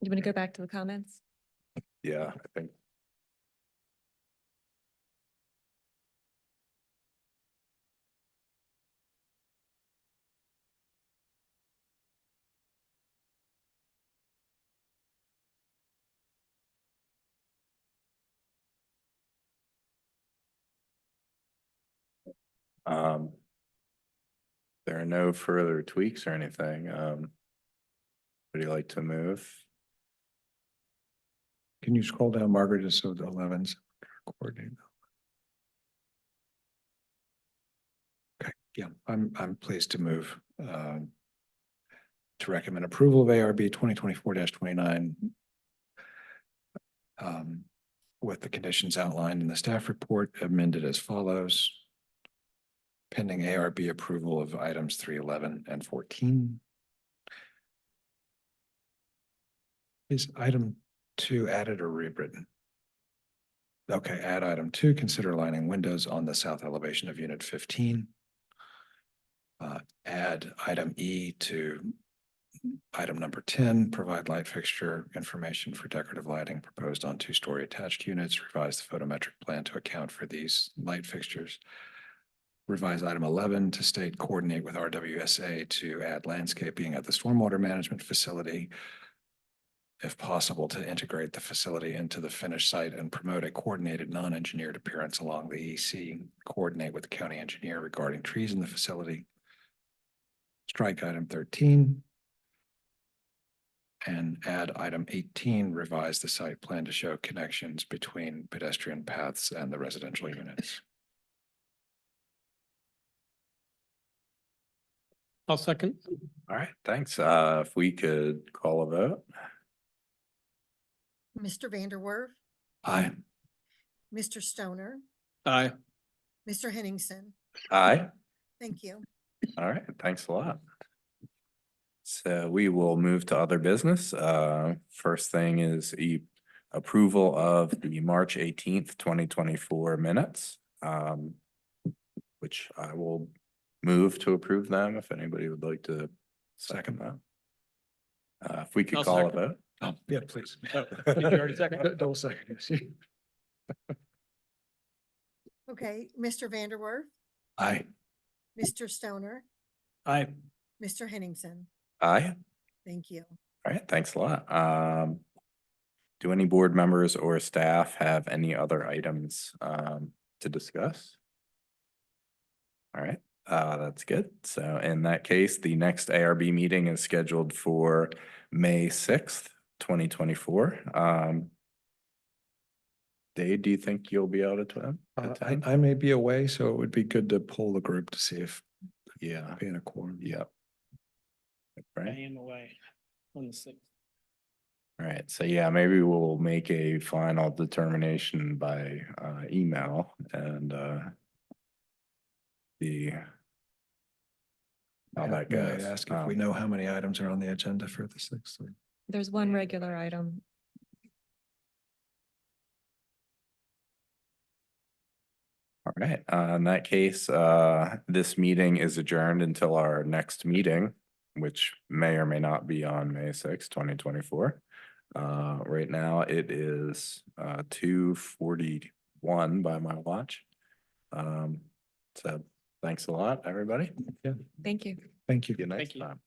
want to go back to the comments? yeah, I think. There are no further tweaks or anything. Would you like to move? Can you scroll down, Margaret, just so the 11's coordinated? Okay, yeah, I'm pleased to move to recommend approval of ARB 2024-29 with the conditions outlined in the staff report amended as follows. Pending ARB approval of items 311 and 14. Is item 2 added or rewritten? Okay, add item 2, consider lining windows on the south elevation of unit 15. Add item E to item number 10, provide light fixture information for decorative lighting proposed on 2-story attached units, revise the photometric plan to account for these light fixtures. Revise item 11 to state coordinate with RWSA to add landscaping at the stormwater management facility. If possible, to integrate the facility into the finished site and promote a coordinated non-engineered appearance along the EC. Coordinate with the county engineer regarding trees in the facility. Strike item 13. And add item 18, revise the site plan to show connections between pedestrian paths and the residential units. I'll second. All right, thanks. If we could call a vote. Mr. Vanderwerf, Aye. Mr. Stoner, Aye. Mr. Henningsen. Aye. Thank you. All right, thanks a lot. So we will move to other business. First thing is approval of the March 18th, 2024 minutes. Which I will move to approve them if anybody would like to second that. If we could I'll call a second. Oh, vote. yeah, please. Oh, did you already second? Double second, yes. Okay, Mr. Vanderwerf, Aye. Mr. Stoner, Aye. Mr. Henningsen. Aye. Thank you. All right, thanks a lot. Do any board members or staff have any other items to discuss? All right, that's good. So in that case, the next ARB meeting is scheduled for May 6th, 2024. Dave, do you think you'll be able to attend? I may be away, so it would be good to poll the group to see if Yeah, being a quorum. yep. I Right, am away on the 6th. All right, so yeah, maybe we'll make a final determination by email and the how that May I goes. ask if we know how many items are on the agenda for the sixth? There's one regular item. All right, in that case, this meeting is adjourned until our next meeting, which may or may not be on May 6, 2024. Right now it is 2:41 by my watch. So thanks a lot, everybody. Yeah, Thank you. thank you. See you next Thank you. time.